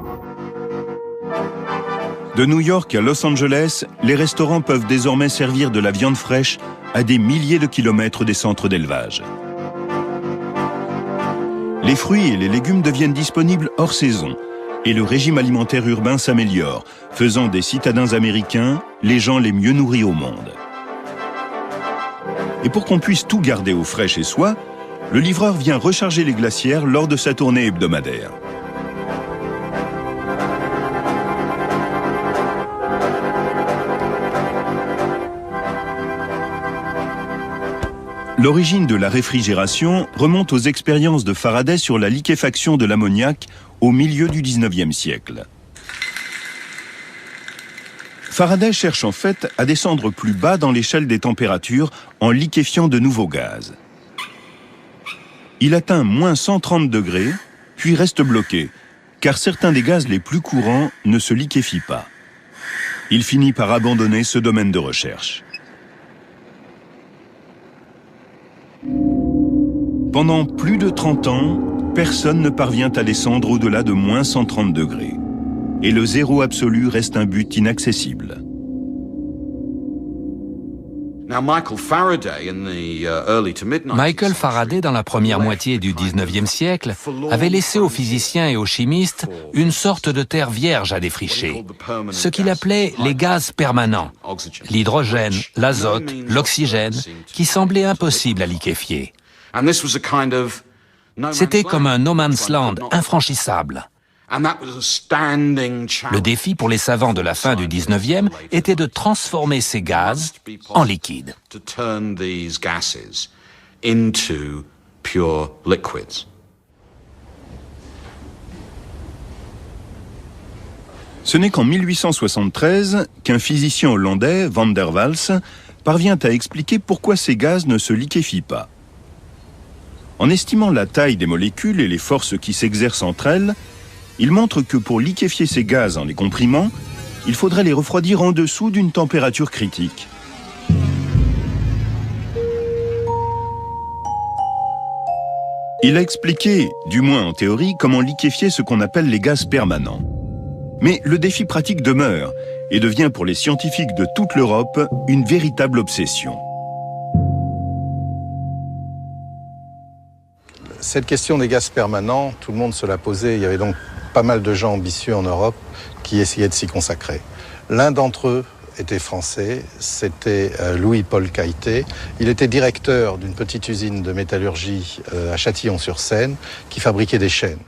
Speaker 1: De New York à Los Angeles, les restaurants peuvent désormais servir de la viande fraîche à des milliers de kilomètres des centres d'élevage. Les fruits et les légumes deviennent disponibles hors saison et le régime alimentaire urbain s'améliore, faisant des citadins américains les gens les mieux nourris au monde. Et pour qu'on puisse tout garder au frais chez soi, le livreur vient recharger les glacières lors de sa tournée hebdomadaire. L'origine de la réfrigération remonte aux expériences de Faraday sur la liquéfaction de l'ammoniac au milieu du XIXe siècle. Faraday cherche en fait à descendre plus bas dans l'échelle des températures en liquéfiant de nouveaux gaz. Il atteint moins 130 degrés, puis reste bloqué, car certains des gaz les plus courants ne se liquéfient pas. Il finit par abandonner ce domaine de recherche. Pendant plus de 30 ans, personne ne parvient à descendre au-delà de moins 130 degrés. Et le zéro absolu reste un but inaccessible.
Speaker 2: Michael Faraday, dans la première moitié du XIXe siècle, avait laissé aux physiciens et aux chimistes une sorte de terre vierge à défricher, ce qu'il appelait les gaz permanents, l'hydrogène, l'azote, l'oxygène, qui semblaient impossibles à liquéfier. C'était comme un no man's land infranchissable. Le défi pour les savants de la fin du 19e était de transformer ces gaz en liquide.
Speaker 1: Ce n'est qu'en 1873 qu'un physicien hollandais, Van der Waals, parvient à expliquer pourquoi ces gaz ne se liquéfient pas. En estimant la taille des molécules et les forces qui s'exercent entre elles, il montre que pour liquéfier ces gaz en les comprimant, il faudrait les refroidir en dessous d'une température critique. Il a expliqué, du moins en théorie, comment liquéfier ce qu'on appelle les gaz permanents. Mais le défi pratique demeure et devient pour les scientifiques de toute l'Europe une véritable obsession.
Speaker 8: Cette question des gaz permanents, tout le monde se l'a posée. Il y avait donc pas mal de gens ambitieux en Europe qui essayaient de s'y consacrer. L'un d'entre eux était français, c'était Louis-Paul Cailletet. Il était directeur d'une petite usine de métallurgie à Châtillon-sur-Seine qui fabriquait des chaînes.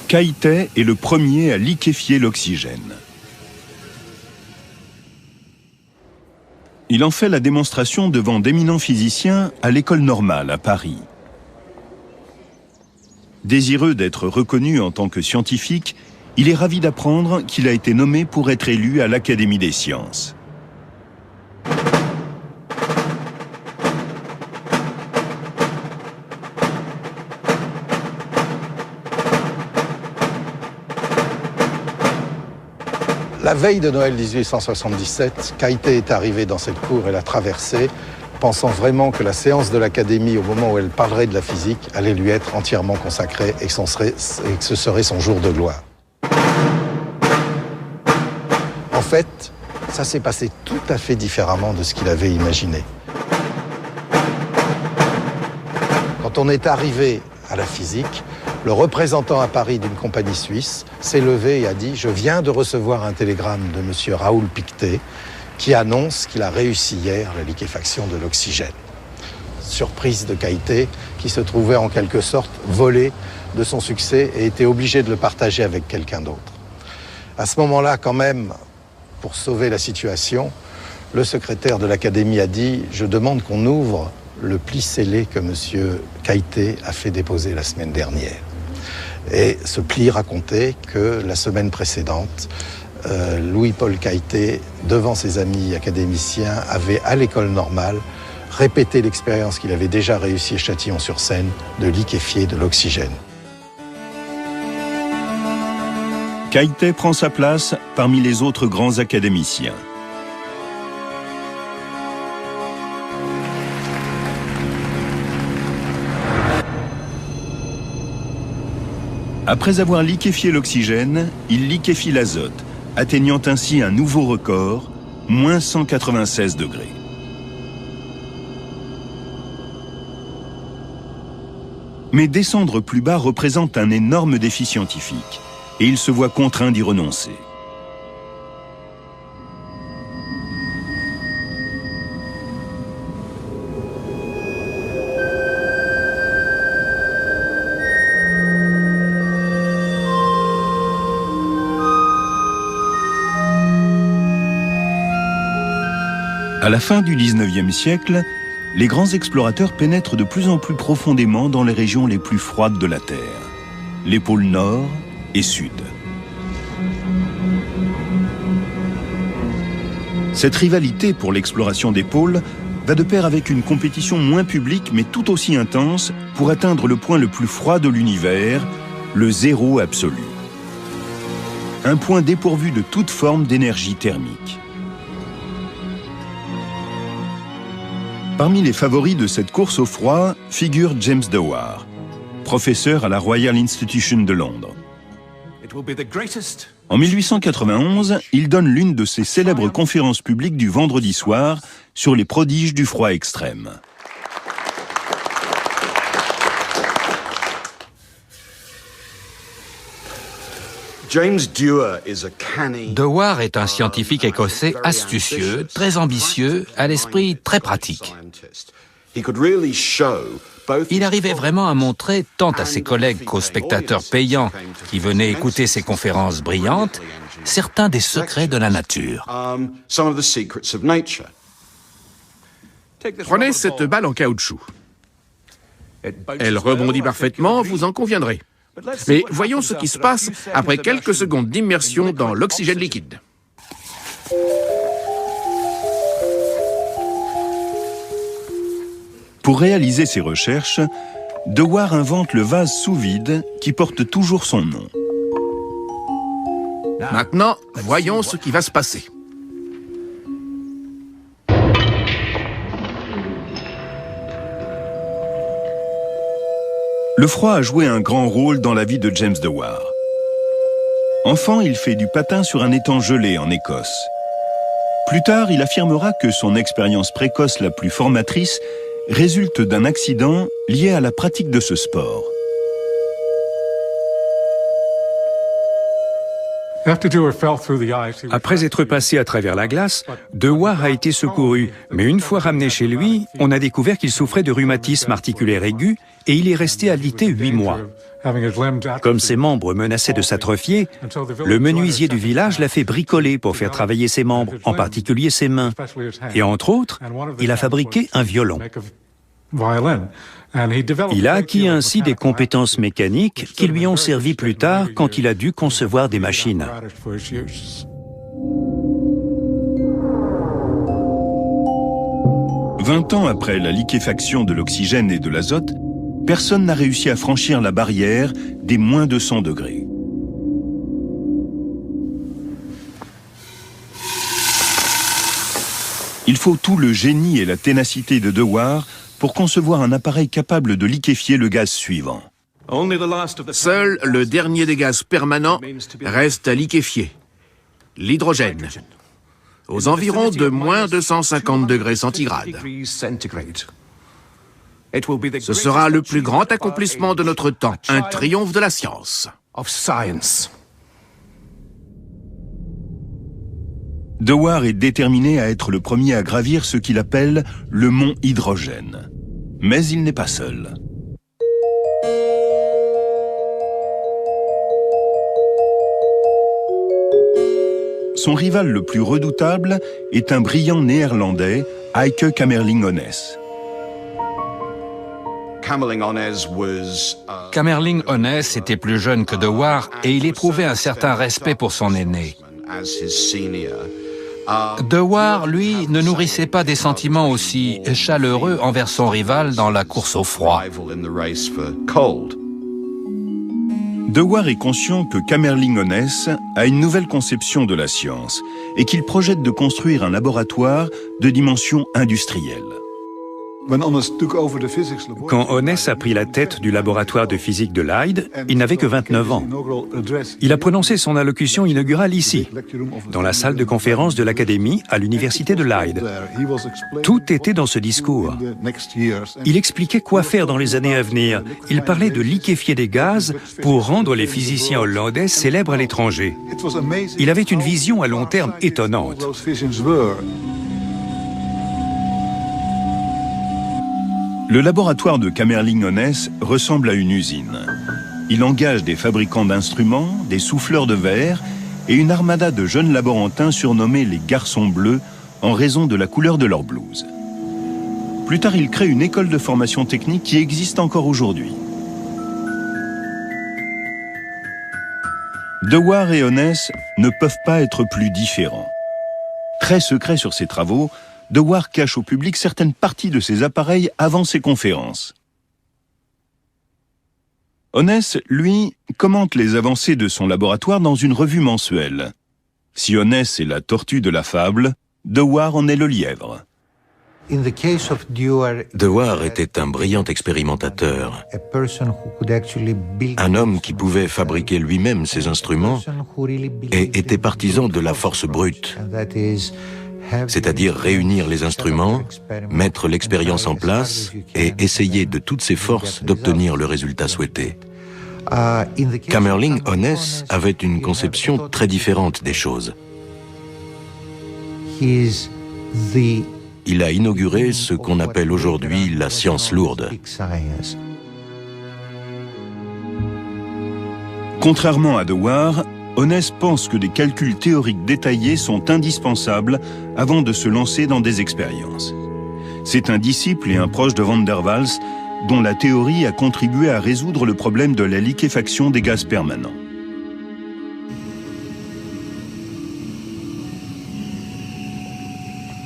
Speaker 1: Cailletet est le premier à liquéfier l'oxygène. Il en fait la démonstration devant d'éminents physiciens à l'École normale à Paris. Désireux d'être reconnu en tant que scientifique, il est ravi d'apprendre qu'il a été nommé pour être élu à l'Académie des sciences.
Speaker 8: La veille de Noël 1877, Cailletet est arrivé dans cette cour et l'a traversée, pensant vraiment que la séance de l'Académie, au moment où elle parlerait de la physique, allait lui être entièrement consacrée et que ce serait son jour de gloire. En fait, ça s'est passé tout à fait différemment de ce qu'il avait imaginé. Quand on est arrivé à la physique, le représentant à Paris d'une compagnie suisse s'est levé et a dit « Je viens de recevoir un télégramme de M. Raoul Pictet qui annonce qu'il a réussi hier la liquéfaction de l'oxygène. » Surprise de Cailletet qui se trouvait en quelque sorte volé de son succès et était obligé de le partager avec quelqu'un d'autre. À ce moment-là, quand même, pour sauver la situation, le secrétaire de l'Académie a dit « Je demande qu'on ouvre le pli scellé que M. Cailletet a fait déposer la semaine dernière. » Et ce pli racontait que la semaine précédente, Louis-Paul Cailletet, devant ses amis académiciens, avait à l'école normale répété l'expérience qu'il avait déjà réussi à Châtillon-sur-Seine de liquéfier de l'oxygène.
Speaker 1: Cailletet prend sa place parmi les autres grands académiciens. Après avoir liquéfié l'oxygène, il liquéfie l'azote, atteignant ainsi un nouveau record, moins 196 degrés. Mais descendre plus bas représente un énorme défi scientifique, et il se voit contraint d'y renoncer. À la fin du XIXe siècle, les grands explorateurs pénètrent de plus en plus profondément dans les régions les plus froides de la Terre, les pôles Nord et Sud. Cette rivalité pour l'exploration des pôles va de pair avec une compétition moins publique mais tout aussi intense pour atteindre le point le plus froid de l'univers, le zéro absolu. Un point dépourvu de toute forme d'énergie thermique. Parmi les favoris de cette course au froid figure James Dewar, professeur à la Royal Institution de Londres. En 1891, il donne l'une de ses célèbres conférences publiques du vendredi soir sur les prodiges du froid extrême.
Speaker 2: Dewar est un scientifique écossais astucieux, très ambitieux, à l'esprit très pratique. Il arrivait vraiment à montrer, tant à ses collègues qu'aux spectateurs payants qui venaient écouter ses conférences brillantes, certains des secrets de la nature.
Speaker 6: Prenez cette balle en caoutchouc. Elle rebondit parfaitement, vous en conviendrez. Mais voyons ce qui se passe après quelques secondes d'immersion dans l'oxygène liquide.
Speaker 1: Pour réaliser ses recherches, Dewar invente le vase sous vide qui porte toujours son nom.
Speaker 6: Maintenant, voyons ce qui va se passer.
Speaker 1: Le froid a joué un grand rôle dans la vie de James Dewar. Enfant, il fait du patin sur un étang gelé en Écosse. Plus tard, il affirmera que son expérience précoce la plus formatrice résulte d'un accident lié à la pratique de ce sport.
Speaker 3: Après être passé à travers la glace, Dewar a été secouru, mais une fois ramené chez lui, on a découvert qu'il souffrait de rhumatisme articulaire aigu et il est resté alité 8 mois. Comme ses membres menaçaient de s'atrophier, le menuisier du village l'a fait bricoler pour faire travailler ses membres, en particulier ses mains. Et entre autres, il a fabriqué un violon. Il a acquis ainsi des compétences mécaniques qui lui ont servi plus tard quand il a dû concevoir des machines. «
Speaker 1: 20 ans après la liquéfaction de l'oxygène et de l'azote, personne n'a réussi à franchir la barrière des moins de 100 degrés. Il faut tout le génie et la ténacité de Dewar pour concevoir un appareil capable de liquéfier le gaz suivant.
Speaker 6: Seul le dernier des gaz permanents reste à liquéfier, l'hydrogène, aux environs de moins 250 degrés centigrades. Ce sera le plus grand accomplissement de notre temps, un triomphe de la science.
Speaker 1: Dewar est déterminé à être le premier à gravir ce qu'il appelle le mont Hydrogène. Mais il n'est pas seul. Son rival le plus redoutable est un brillant néerlandais, Heike Kamerlingh-Onnes.
Speaker 2: Kamerlingh-Onnes était plus jeune que Dewar et il éprouvait un certain respect pour son aîné. Dewar, lui, ne nourrissait pas des sentiments aussi chaleureux envers son rival dans la course au froid.
Speaker 1: Dewar est conscient que Kamerlingh-Onnes a une nouvelle conception de la science et qu'il projette de construire un laboratoire de dimension industrielle.
Speaker 3: Quand Onnes a pris la tête du laboratoire de physique de Leyde, il n'avait que 29 ans. Il a prononcé son allocution inaugurale ici, dans la salle de conférence de l'Académie à l'université de Leyde. Tout était dans ce discours. Il expliquait quoi faire dans les années à venir. Il parlait de liquéfier des gaz pour rendre les physiciens hollandais célèbres à l'étranger. Il avait une vision à long terme étonnante.
Speaker 1: Le laboratoire de Kamerlingh-Onnes ressemble à une usine. Il engage des fabricants d'instruments, des souffleurs de verre et une armada de jeunes laborantins surnommés les garçons bleus en raison de la couleur de leur blouse. Plus tard, il crée une école de formation technique qui existe encore aujourd'hui. Dewar et Onnes ne peuvent pas être plus différents. Très secret sur ses travaux, Dewar cache au public certaines parties de ses appareils avant ses conférences. Onnes, lui, commente les avancées de son laboratoire dans une revue mensuelle. Si Onnes est la tortue de la fable, Dewar en est le lièvre.
Speaker 9: Dewar était un brillant expérimentateur, un homme qui pouvait fabriquer lui-même ses instruments et était partisan de la force brute, c'est-à-dire réunir les instruments, mettre l'expérience en place et essayer de toutes ses forces d'obtenir le résultat souhaité. Kamerlingh-Onnes avait une conception très différente des choses. Il a inauguré ce qu'on appelle aujourd'hui la science lourde.
Speaker 1: Contrairement à Dewar, Onnes pense que des calculs théoriques détaillés sont indispensables avant de se lancer dans des expériences. C'est un disciple et un proche de Van der Waals dont la théorie a contribué à résoudre le problème de la liquéfaction des gaz permanents.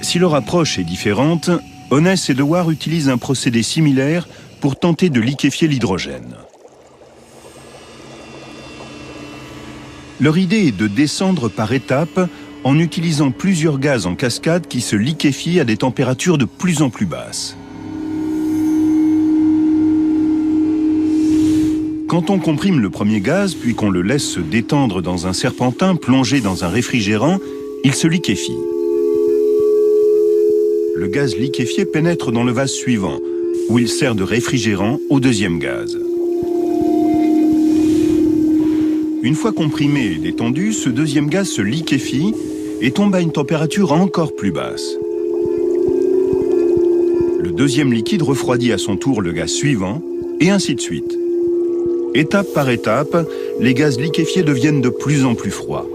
Speaker 1: Si leur approche est différente, Onnes et Dewar utilisent un procédé similaire pour tenter de liquéfier l'hydrogène. Leur idée est de descendre par étapes en utilisant plusieurs gaz en cascade qui se liquéfient à des températures de plus en plus basses. Quand on comprime le premier gaz, puis qu'on le laisse se détendre dans un serpentin plongé dans un réfrigérant, il se liquéfie. Le gaz liquéfié pénètre dans le vase suivant, où il sert de réfrigérant au deuxième gaz. Une fois comprimé et détendu, ce deuxième gaz se liquéfie et tombe à une température encore plus basse. Le deuxième liquide refroidit à son tour le gaz suivant, et ainsi de suite. Étape par étape, les gaz liquéfiés deviennent de plus en plus froids.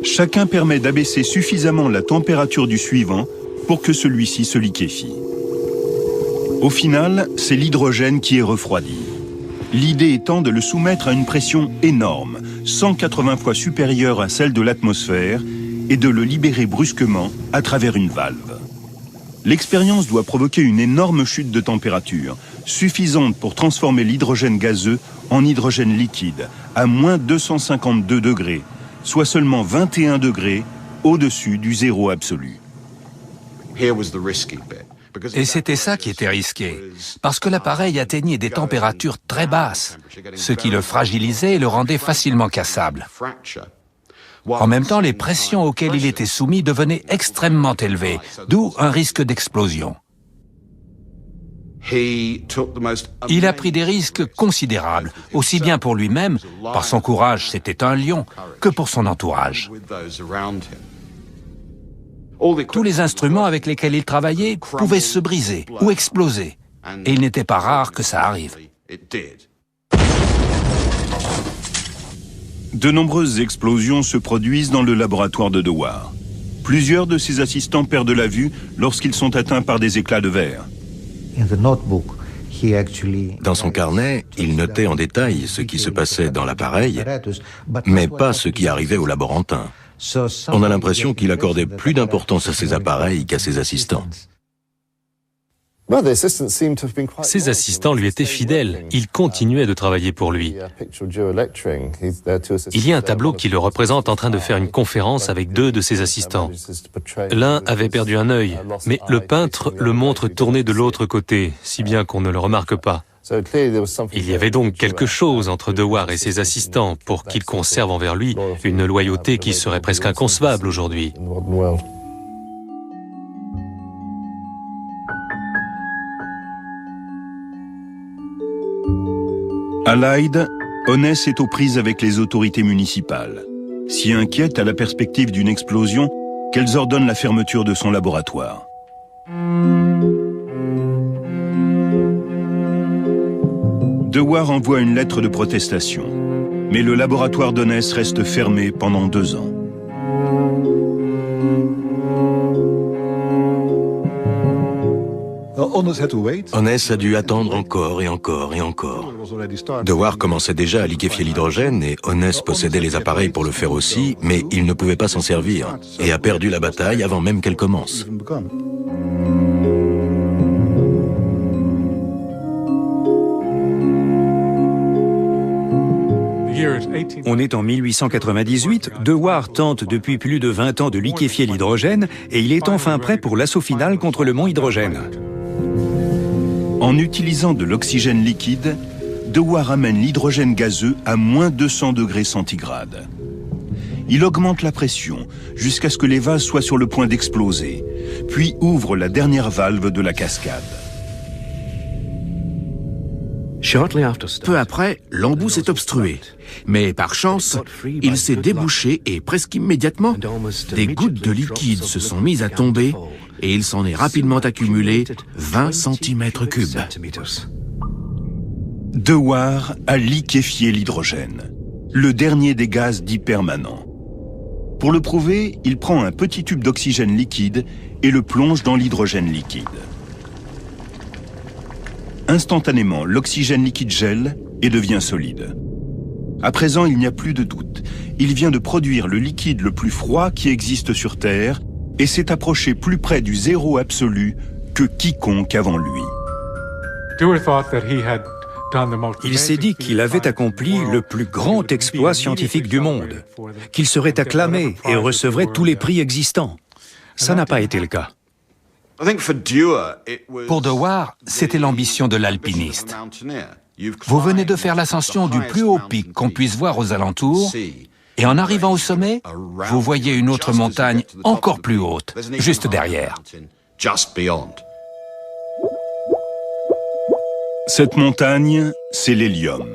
Speaker 1: Chacun permet d'abaisser suffisamment la température du suivant pour que celui-ci se liquéfie. Au final, c'est l'hydrogène qui est refroidi. L'idée étant de le soumettre à une pression énorme, 180 fois supérieure à celle de l'atmosphère, et de le libérer brusquement à travers une valve. L'expérience doit provoquer une énorme chute de température, suffisante pour transformer l'hydrogène gazeux en hydrogène liquide, à moins 252 degrés, soit seulement 21 degrés au-dessus du zéro absolu.
Speaker 2: Et c'était ça qui était risqué, parce que l'appareil atteignait des températures très basses, ce qui le fragilisait et le rendait facilement cassable. En même temps, les pressions auxquelles il était soumis devenaient extrêmement élevées, d'où un risque d'explosion. Il a pris des risques considérables, aussi bien pour lui-même, par son courage, c'était un lion, que pour son entourage. Tous les instruments avec lesquels il travaillait pouvaient se briser ou exploser, et il n'était pas rare que ça arrive.
Speaker 1: De nombreuses explosions se produisent dans le laboratoire de Dewar. Plusieurs de ses assistants perdent la vue lorsqu'ils sont atteints par des éclats de verre.
Speaker 9: Dans son carnet, il notait en détail ce qui se passait dans l'appareil, mais pas ce qui arrivait au laborantin. On a l'impression qu'il accordait plus d'importance à ses appareils qu'à ses assistants.
Speaker 4: Ses assistants lui étaient fidèles. Ils continuaient de travailler pour lui. Il y a un tableau qui le représente en train de faire une conférence avec 2 de ses assistants. L'un avait perdu un œil, mais le peintre le montre tourné de l'autre côté, si bien qu'on ne le remarque pas. Il y avait donc quelque chose entre Dewar et ses assistants pour qu'ils conservent envers lui une loyauté qui serait presque inconcevable aujourd'hui.
Speaker 1: À Leyde, Onès est aux prises avec les autorités municipales, si inquiète à la perspective d'une explosion qu'elles ordonnent la fermeture de son laboratoire. Dewar envoie une lettre de protestation, mais le laboratoire d'Onès reste fermé pendant 2 ans.
Speaker 9: Onès a dû attendre encore et encore et encore. Dewar commençait déjà à liquéfier l'hydrogène et Onès possédait les appareils pour le faire aussi, mais il ne pouvait pas s'en servir et a perdu la bataille avant même qu'elle commence.
Speaker 3: On est en 1898, Dewar tente depuis plus de 20 ans de liquéfier l'hydrogène et il est enfin prêt pour l'assaut final contre le mont Hydrogène.
Speaker 1: En utilisant de l'oxygène liquide, Dewar amène l'hydrogène gazeux à moins 200 degrés centigrades. Il augmente la pression jusqu'à ce que les vases soient sur le point d'exploser, puis ouvre la dernière valve de la cascade.
Speaker 6: Peu après, l'embout s'est obstrué. Mais par chance, il s'est débouché et presque immédiatement, des gouttes de liquide se sont mises à tomber et il s'en est rapidement accumulé 20 cm3.
Speaker 1: Dewar a liquéfié l'hydrogène, le dernier des gaz dits permanents. Pour le prouver, il prend un petit tube d'oxygène liquide et le plonge dans l'hydrogène liquide. Instantanément, l'oxygène liquide gèle et devient solide. À présent, il n'y a plus de doute. Il vient de produire le liquide le plus froid qui existe sur Terre et s'est approché plus près du zéro absolu que quiconque avant lui.
Speaker 3: Il s'est dit qu'il avait accompli le plus grand exploit scientifique du monde, qu'il serait acclamé et recevrait tous les prix existants. Ça n'a pas été le cas.
Speaker 2: Pour Dewar, c'était l'ambition de l'alpiniste. Vous venez de faire l'ascension du plus haut pic qu'on puisse voir aux alentours, et en arrivant au sommet, vous voyez une autre montagne encore plus haute, juste derrière.
Speaker 1: Cette montagne, c'est l'hélium,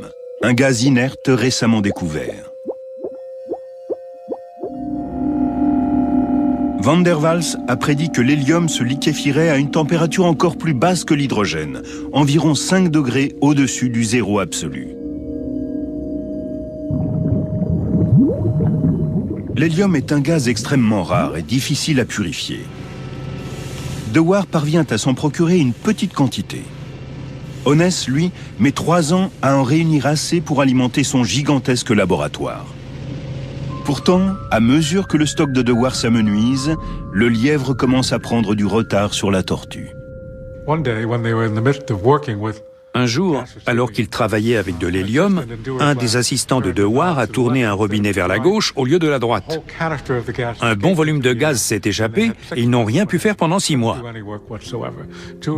Speaker 1: un gaz inerte récemment découvert. Van der Waals a prédit que l'hélium se liquéfierait à une température encore plus basse que l'hydrogène, environ 5 degrés au-dessus du zéro absolu. L'hélium est un gaz extrêmement rare et difficile à purifier. Dewar parvient à s'en procurer une petite quantité. Onès, lui, met 3 ans à en réunir assez pour alimenter son gigantesque laboratoire. Pourtant, à mesure que le stock de Dewar s'amenuise, le lièvre commence à prendre du retard sur la tortue.
Speaker 3: Un jour, alors qu'il travaillait avec de l'hélium, un des assistants de Dewar a tourné un robinet vers la gauche au lieu de la droite. Un bon volume de gaz s'est échappé et ils n'ont rien pu faire pendant 6 mois.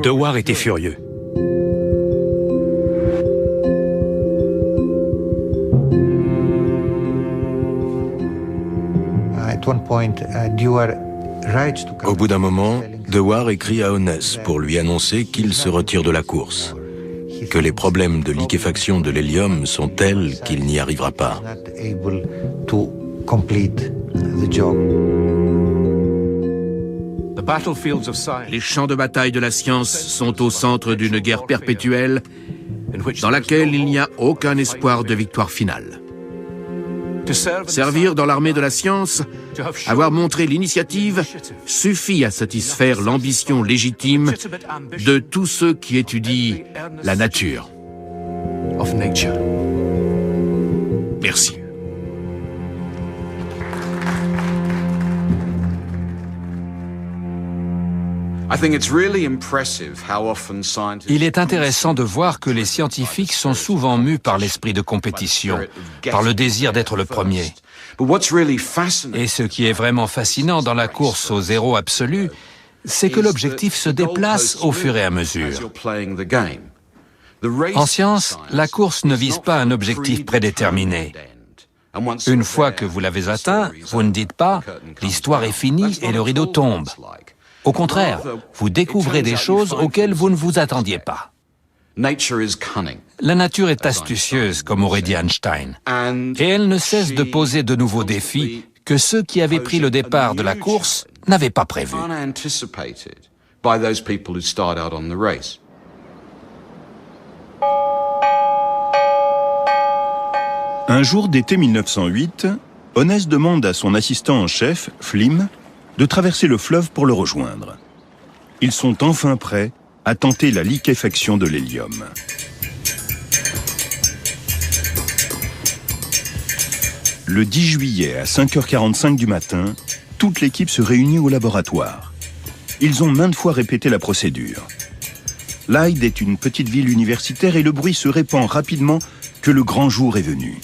Speaker 3: Dewar était furieux.
Speaker 9: Au bout d'un moment, Dewar écrit à Onès pour lui annoncer qu'il se retire de la course, que les problèmes de liquéfaction de l'hélium sont tels qu'il n'y arrivera pas.
Speaker 6: Les champs de bataille de la science sont au centre d'une guerre perpétuelle dans laquelle il n'y a aucun espoir de victoire finale. Servir dans l'armée de la science, avoir montré l'initiative, suffit à satisfaire l'ambition légitime de tous ceux qui étudient la nature. Merci.
Speaker 2: Il est intéressant de voir que les scientifiques sont souvent mus par l'esprit de compétition, par le désir d'être le premier. Et ce qui est vraiment fascinant dans la course au zéro absolu, c'est que l'objectif se déplace au fur et à mesure. En science, la course ne vise pas un objectif prédéterminé. Une fois que vous l'avez atteint, vous ne dites pas « l'histoire est finie et le rideau tombe ». Au contraire, vous découvrez des choses auxquelles vous ne vous attendiez pas. La nature est astucieuse, comme aurait dit Einstein, et elle ne cesse de poser de nouveaux défis que ceux qui avaient pris le départ de la course n'avaient pas prévus.
Speaker 1: Un jour d'été 1908, Onnes demande à son assistant en chef, Flim, de traverser le fleuve pour le rejoindre. Ils sont enfin prêts à tenter la liquéfaction de l'hélium. Le 10 juillet à 5h45 du matin, toute l'équipe se réunit au laboratoire. Ils ont maintes fois répété la procédure. Leyde est une petite ville universitaire et le bruit se répand rapidement que le grand jour est venu.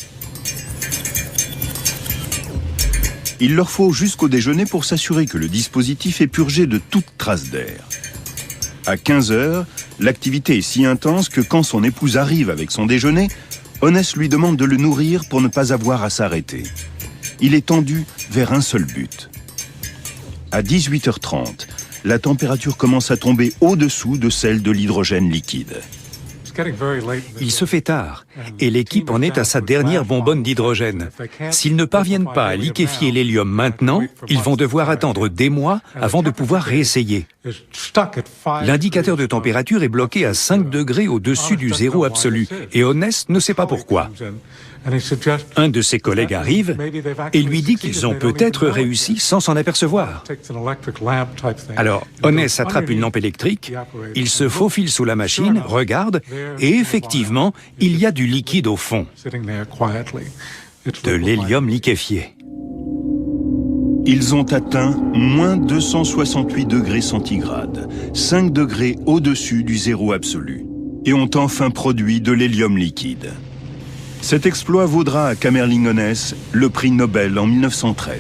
Speaker 1: Il leur faut jusqu'au déjeuner pour s'assurer que le dispositif est purgé de toute trace d'air. À 15h, l'activité est si intense que quand son épouse arrive avec son déjeuner, Onnes lui demande de le nourrir pour ne pas avoir à s'arrêter. Il est tendu vers un seul but. À 18h30, la température commence à tomber au-dessous de celle de l'hydrogène liquide.
Speaker 3: Il se fait tard et l'équipe en est à sa dernière bonbonne d'hydrogène. S'ils ne parviennent pas à liquéfier l'hélium maintenant, ils vont devoir attendre des mois avant de pouvoir réessayer. L'indicateur de température est bloqué à 5 degrés au-dessus du zéro absolu et Onnes ne sait pas pourquoi. Un de ses collègues arrive et lui dit qu'ils ont peut-être réussi sans s'en apercevoir. Alors, Onnes attrape une lampe électrique, il se faufile sous la machine, regarde, et effectivement, il y a du liquide au fond. De l'hélium liquéfié.
Speaker 1: Ils ont atteint moins 268 degrés centigrades, 5 degrés au-dessus du zéro absolu, et ont enfin produit de l'hélium liquide. Cet exploit vaudra à Kamerlingh Onnes le prix Nobel en 1913.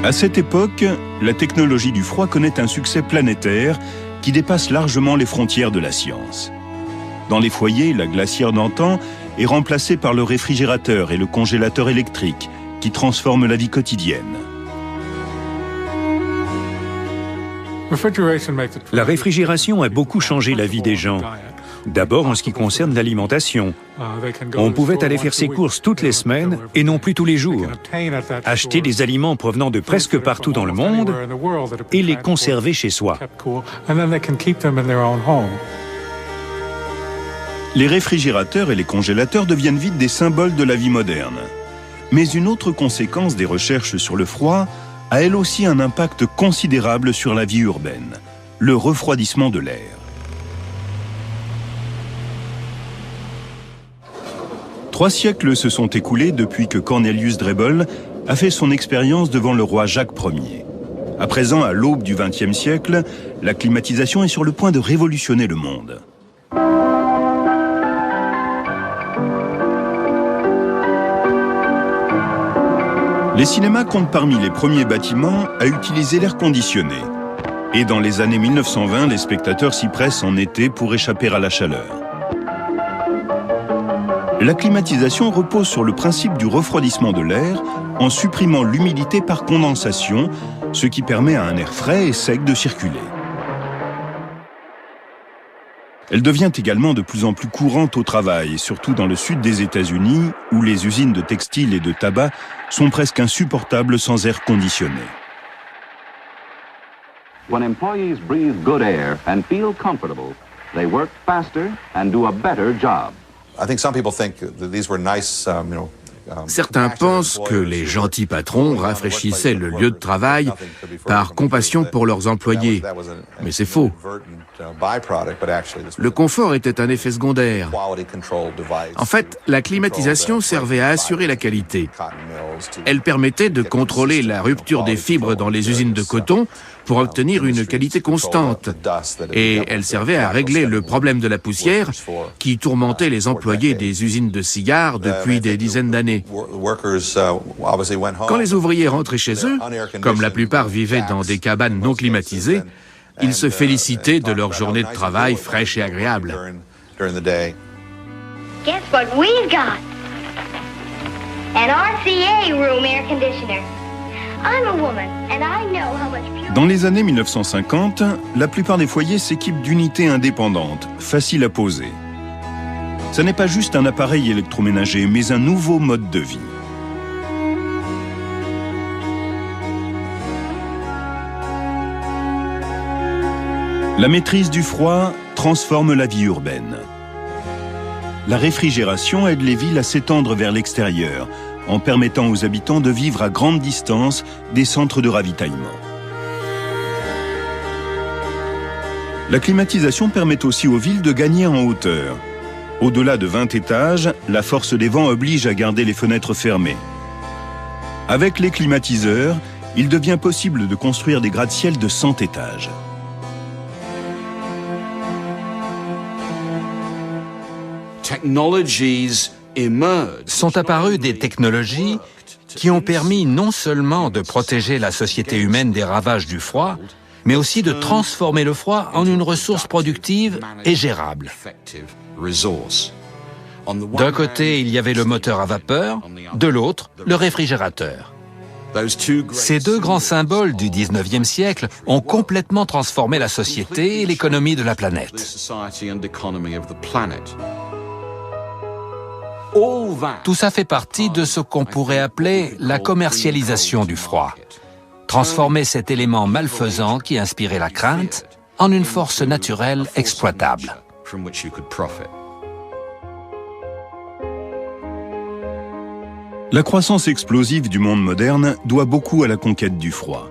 Speaker 1: À cette époque, la technologie du froid connaît un succès planétaire qui dépasse largement les frontières de la science. Dans les foyers, la glacière d'antan est remplacée par le réfrigérateur et le congélateur électrique qui transforment la vie quotidienne.
Speaker 3: La réfrigération a beaucoup changé la vie des gens. D'abord en ce qui concerne l'alimentation. On pouvait aller faire ses courses toutes les semaines et non plus tous les jours. Acheter des aliments provenant de presque partout dans le monde et les conserver chez soi.
Speaker 1: Les réfrigérateurs et les congélateurs deviennent vite des symboles de la vie moderne. Mais une autre conséquence des recherches sur le froid a elle aussi un impact considérable sur la vie urbaine, le refroidissement de l'air. Trois siècles se sont écoulés depuis que Cornelius Drebbel a fait son expérience devant le roi Jacques Ier. À présent, à l'aube du XXe siècle, la climatisation est sur le point de révolutionner le monde. Les cinémas comptent parmi les premiers bâtiments à utiliser l'air conditionné. Et dans les années 1920, les spectateurs s'y pressent en été pour échapper à la chaleur. La climatisation repose sur le principe du refroidissement de l'air en supprimant l'humidité par condensation, ce qui permet à un air frais et sec de circuler. Elle devient également de plus en plus courante au travail, surtout dans le sud des États-Unis, où les usines de textiles et de tabac sont presque insupportables sans air conditionné.
Speaker 10: When employees breathe good air and feel comfortable, they work faster and do a better job.
Speaker 11: I think some people think that these were nice,
Speaker 6: Certains pensent que les gentils patrons rafraîchissaient le lieu de travail par compassion pour leurs employés, mais c'est faux. Le confort était un effet secondaire. En fait, la climatisation servait à assurer la qualité. Elle permettait de contrôler la rupture des fibres dans les usines de coton pour obtenir une qualité constante. Et elle servait à régler le problème de la poussière qui tourmentait les employés des usines de cigares depuis des dizaines d'années. Quand les ouvriers rentraient chez eux, comme la plupart vivaient dans des cabanes non climatisées, ils se félicitaient de leur journée de travail fraîche et agréable.
Speaker 11: Guess what we've got? An RCA room air conditioner. I'm a woman and I know how much pure...
Speaker 1: Dans les années 1950, la plupart des foyers s'équipent d'unités indépendantes, faciles à poser. Ce n'est pas juste un appareil électroménager, mais un nouveau mode de vie. La maîtrise du froid transforme la vie urbaine. La réfrigération aide les villes à s'étendre vers l'extérieur, en permettant aux habitants de vivre à grande distance des centres de ravitaillement. La climatisation permet aussi aux villes de gagner en hauteur. Au-delà de 20 étages, la force des vents oblige à garder les fenêtres fermées. Avec les climatiseurs, il devient possible de construire des gratte-ciel de 100 étages.
Speaker 2: Sont apparues des technologies qui ont permis non seulement de protéger la société humaine des ravages du froid, mais aussi de transformer le froid en une ressource productive et gérable. D'un côté, il y avait le moteur à vapeur, de l'autre, le réfrigérateur. Ces deux grands symboles du 19e siècle ont complètement transformé la société et l'économie de la planète. Tout ça fait partie de ce qu'on pourrait appeler la commercialisation du froid. Transformer cet élément malfaisant qui inspirait la crainte en une force naturelle exploitable.
Speaker 1: La croissance explosive du monde moderne doit beaucoup à la conquête du froid.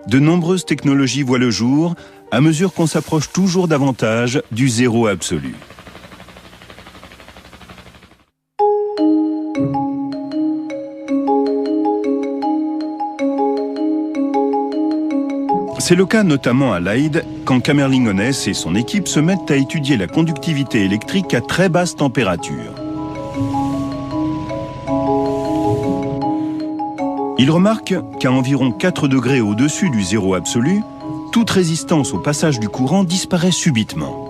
Speaker 1: De nombreuses technologies voient le jour à mesure qu'on s'approche toujours davantage du zéro absolu. C'est le cas notamment à Leyde, quand Kamerlingh Onnes et son équipe se mettent à étudier la conductivité électrique à très basse température. Ils remarquent qu'à environ 4 degrés au-dessus du zéro absolu, toute résistance au passage du courant disparaît subitement.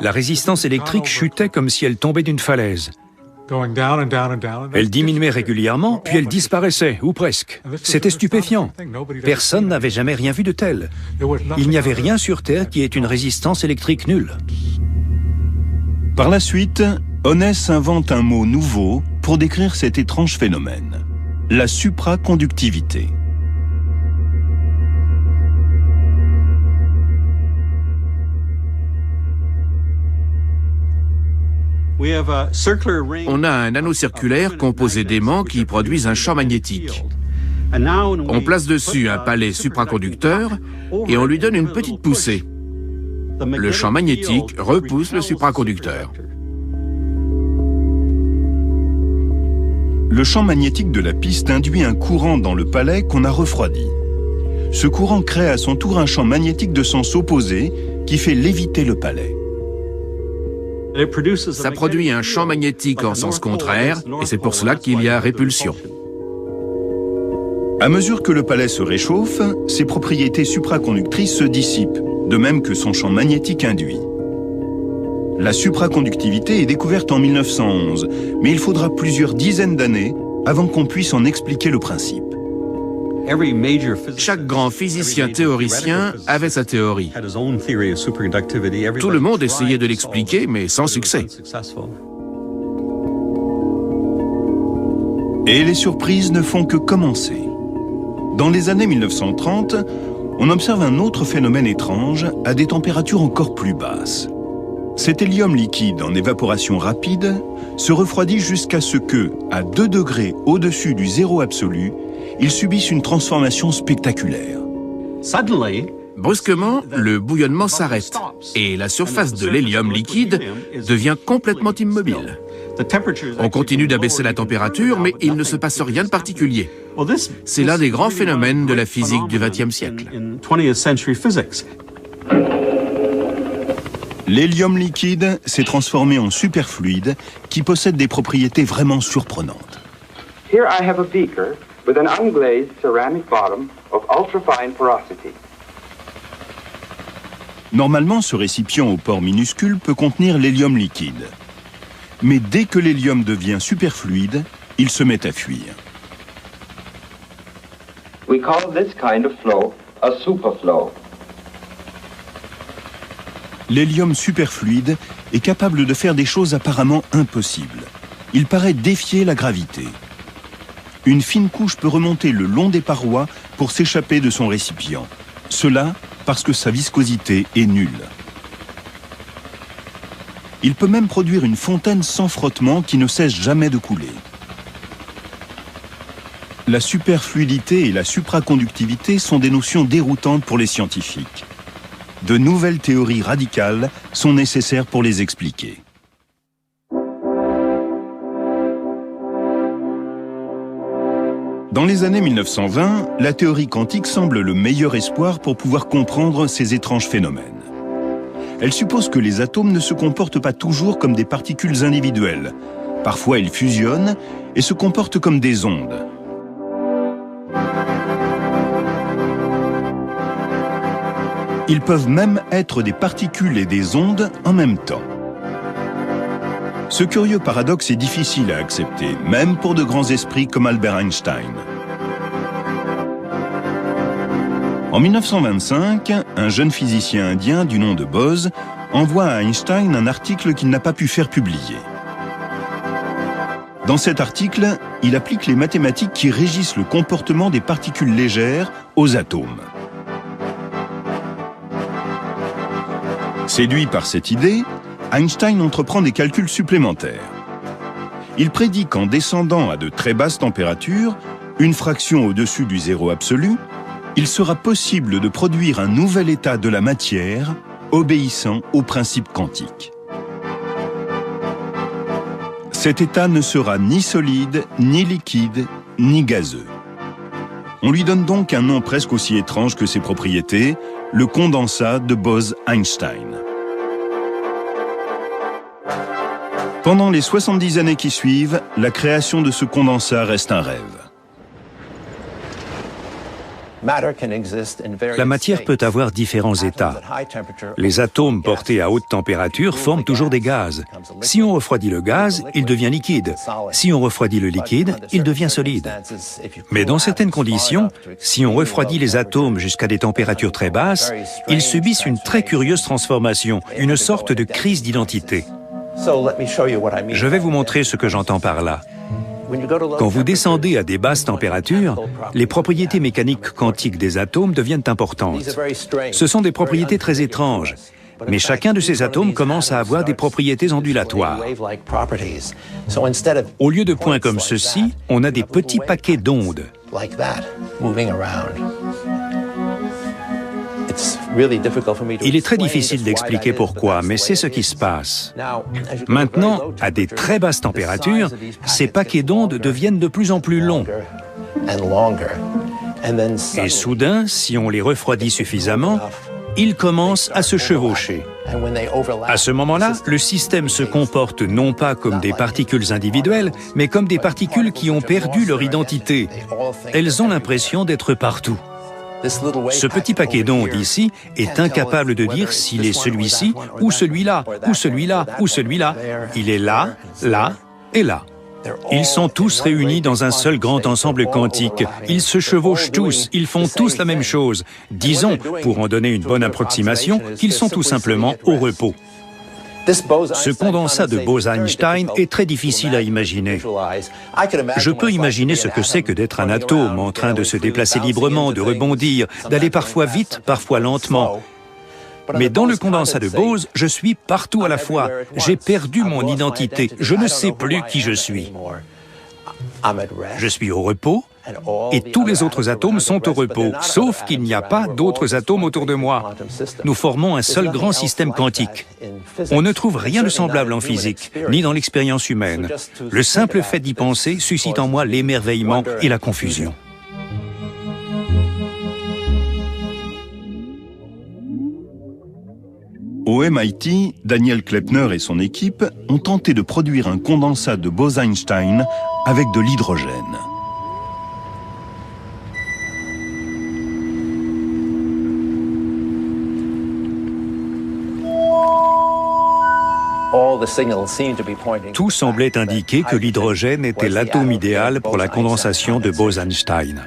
Speaker 3: La résistance électrique chutait comme si elle tombait d'une falaise. Elle diminuait régulièrement, puis elle disparaissait, ou presque. C'était stupéfiant. Personne n'avait jamais rien vu de tel. Il n'y avait rien sur Terre qui ait une résistance électrique nulle.
Speaker 1: Par la suite, Onnes invente un mot nouveau pour décrire cet étrange phénomène, la supraconductivité.
Speaker 6: On a un anneau circulaire composé d'aimants qui produisent un champ magnétique. On place dessus un palais supraconducteur et on lui donne une petite poussée. Le champ magnétique repousse le supraconducteur.
Speaker 1: Le champ magnétique de la piste induit un courant dans le palais qu'on a refroidi. Ce courant crée à son tour un champ magnétique de sens opposé qui fait léviter le palais.
Speaker 6: Ça produit un champ magnétique en sens contraire et c'est pour cela qu'il y a répulsion.
Speaker 1: À mesure que le palais se réchauffe, ses propriétés supraconductrices se dissipent, de même que son champ magnétique induit. La supraconductivité est découverte en 1911, mais il faudra plusieurs dizaines d'années avant qu'on puisse en expliquer le principe.
Speaker 6: Chaque grand physicien théoricien avait sa théorie. Tout le monde essayait de l'expliquer, mais sans succès.
Speaker 1: Et les surprises ne font que commencer. Dans les années 1930, on observe un autre phénomène étrange à des températures encore plus basses. Cet hélium liquide en évaporation rapide se refroidit jusqu'à ce que, à 2 degrés au-dessus du zéro absolu, il subisse une transformation spectaculaire.
Speaker 6: Brusquement, le bouillonnement s'arrête et la surface de l'hélium liquide devient complètement immobile. On continue d'abaisser la température, mais il ne se passe rien de particulier. C'est l'un des grands phénomènes de la physique du XXe siècle.
Speaker 1: L'hélium liquide s'est transformé en superfluide qui possède des propriétés vraiment surprenantes.
Speaker 10: Here I have a beaker with an unglazed ceramic bottom of ultrafine porosity.
Speaker 1: Normalement, ce récipient au pore minuscule peut contenir l'hélium liquide. Mais dès que l'hélium devient superfluide, il se met à fuir.
Speaker 10: We call this kind of flow a superflow.
Speaker 1: L'hélium superfluide est capable de faire des choses apparemment impossibles. Il paraît défier la gravité. Une fine couche peut remonter le long des parois pour s'échapper de son récipient. Cela parce que sa viscosité est nulle. Il peut même produire une fontaine sans frottement qui ne cesse jamais de couler. La superfluidité et la supraconductivité sont des notions déroutantes pour les scientifiques. De nouvelles théories radicales sont nécessaires pour les expliquer. Dans les années 1920, la théorie quantique semble le meilleur espoir pour pouvoir comprendre ces étranges phénomènes. Elle suppose que les atomes ne se comportent pas toujours comme des particules individuelles. Parfois, ils fusionnent et se comportent comme des ondes. Ils peuvent même être des particules et des ondes en même temps. Ce curieux paradoxe est difficile à accepter, même pour de grands esprits comme Albert Einstein. En 1925, un jeune physicien indien du nom de Bose envoie à Einstein un article qu'il n'a pas pu faire publier. Dans cet article, il applique les mathématiques qui régissent le comportement des particules légères aux atomes. Séduit par cette idée, Einstein entreprend des calculs supplémentaires. Il prédit qu'en descendant à de très basses températures, une fraction au-dessus du zéro absolu, il sera possible de produire un nouvel état de la matière obéissant aux principes quantiques. Cet état ne sera ni solide, ni liquide, ni gazeux. On lui donne donc un nom presque aussi étrange que ses propriétés, le condensat de Bose-Einstein. Pendant les 70 années qui suivent, la création de ce condensat reste un rêve.
Speaker 3: La matière peut avoir différents états. Les atomes portés à haute température forment toujours des gaz. Si on refroidit le gaz, il devient liquide. Si on refroidit le liquide, il devient solide. Mais dans certaines conditions, si on refroidit les atomes jusqu'à des températures très basses, ils subissent une très curieuse transformation, une sorte de crise d'identité. Je vais vous montrer ce que j'entends par là. Quand vous descendez à des basses températures, les propriétés mécaniques quantiques des atomes deviennent importantes. Ce sont des propriétés très étranges, mais chacun de ces atomes commence à avoir des propriétés ondulatoires. Au lieu de points comme ceci, on a des petits paquets d'ondes. Il est très difficile d'expliquer pourquoi, mais c'est ce qui se passe. Maintenant, à des très basses températures, ces paquets d'ondes deviennent de plus en plus longs. Et soudain, si on les refroidit suffisamment, ils commencent à se chevaucher. À ce moment-là, le système se comporte non pas comme des particules individuelles, mais comme des particules qui ont perdu leur identité. Elles ont l'impression d'être partout. Ce petit paquet d'ondes ici est incapable de dire s'il est celui-ci, ou celui-là, ou celui-là, ou celui-là. Il est là, là et là. Ils sont tous réunis dans un seul grand ensemble quantique. Ils se chevauchent tous, ils font tous la même chose. Disons, pour en donner une bonne approximation, qu'ils sont tout simplement au repos. Ce condensat de Bose-Einstein est très difficile à imaginer. Je peux imaginer ce que c'est que d'être un atome en train de se déplacer librement, de rebondir, d'aller parfois vite, parfois lentement. Mais dans le condensat de Bose, je suis partout à la fois. J'ai perdu mon identité. Je ne sais plus qui je suis. Je suis au repos et tous les autres atomes sont au repos, sauf qu'il n'y a pas d'autres atomes autour de moi. Nous formons un seul grand système quantique. On ne trouve rien de semblable en physique, ni dans l'expérience humaine. Le simple fait d'y penser suscite en moi l'émerveillement et la confusion.
Speaker 1: Au MIT, Daniel Kleppner et son équipe ont tenté de produire un condensat de Bose-Einstein avec de l'hydrogène.
Speaker 3: Tout semblait indiquer que l'hydrogène était l'atome idéal pour la condensation de Bose-Einstein.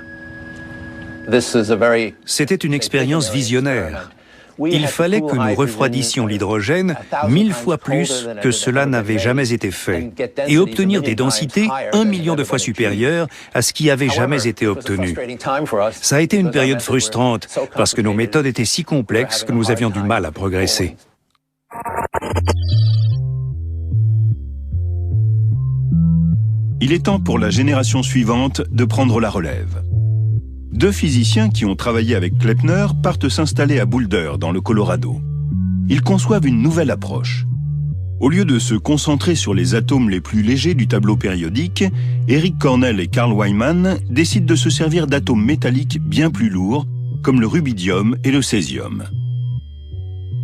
Speaker 3: C'était une expérience visionnaire. Il fallait que nous refroidissions l'hydrogène 1000 fois plus que cela n'avait jamais été fait et obtenir des densités 1 million de fois supérieures à ce qui avait jamais été obtenu. Ça a été une période frustrante parce que nos méthodes étaient si complexes que nous avions du mal à progresser.
Speaker 1: Il est temps pour la génération suivante de prendre la relève. 2 physiciens qui ont travaillé avec Kleppner partent s'installer à Boulder, dans le Colorado. Ils conçoivent une nouvelle approche. Au lieu de se concentrer sur les atomes les plus légers du tableau périodique, Eric Cornell et Carl Wieman décident de se servir d'atomes métalliques bien plus lourds, comme le rubidium et le césium.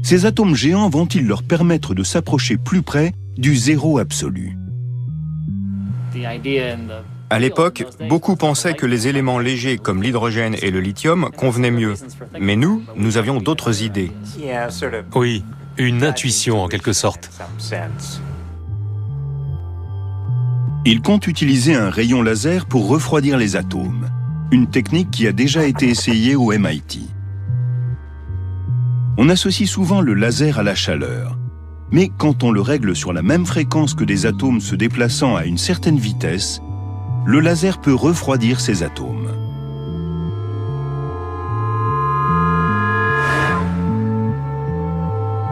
Speaker 1: Ces atomes géants vont-ils leur permettre de s'approcher plus près du zéro absolu ?
Speaker 12: À l'époque, beaucoup pensaient que les éléments légers comme l'hydrogène et le lithium convenaient mieux. Mais nous avions d'autres idées.
Speaker 4: Oui, une intuition en quelque sorte.
Speaker 1: Ils comptent utiliser un rayon laser pour refroidir les atomes, une technique qui a déjà été essayée au MIT. On associe souvent le laser à la chaleur, mais quand on le règle sur la même fréquence que des atomes se déplaçant à une certaine vitesse, le laser peut refroidir ces atomes.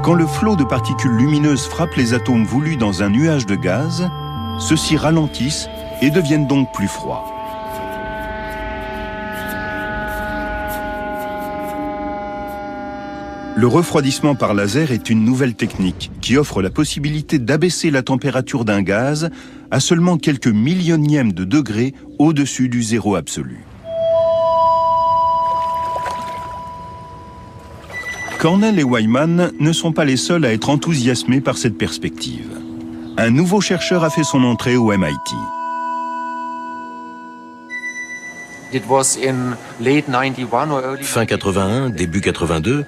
Speaker 1: Quand le flot de particules lumineuses frappe les atomes voulus dans un nuage de gaz, ceux-ci ralentissent et deviennent donc plus froids. Le refroidissement par laser est une nouvelle technique qui offre la possibilité d'abaisser la température d'un gaz à seulement quelques millionièmes de degrés au-dessus du zéro absolu. Cornell et Wieman ne sont pas les seuls à être enthousiasmés par cette perspective. Un nouveau chercheur a fait son entrée au MIT.
Speaker 9: Fin 81, début 82,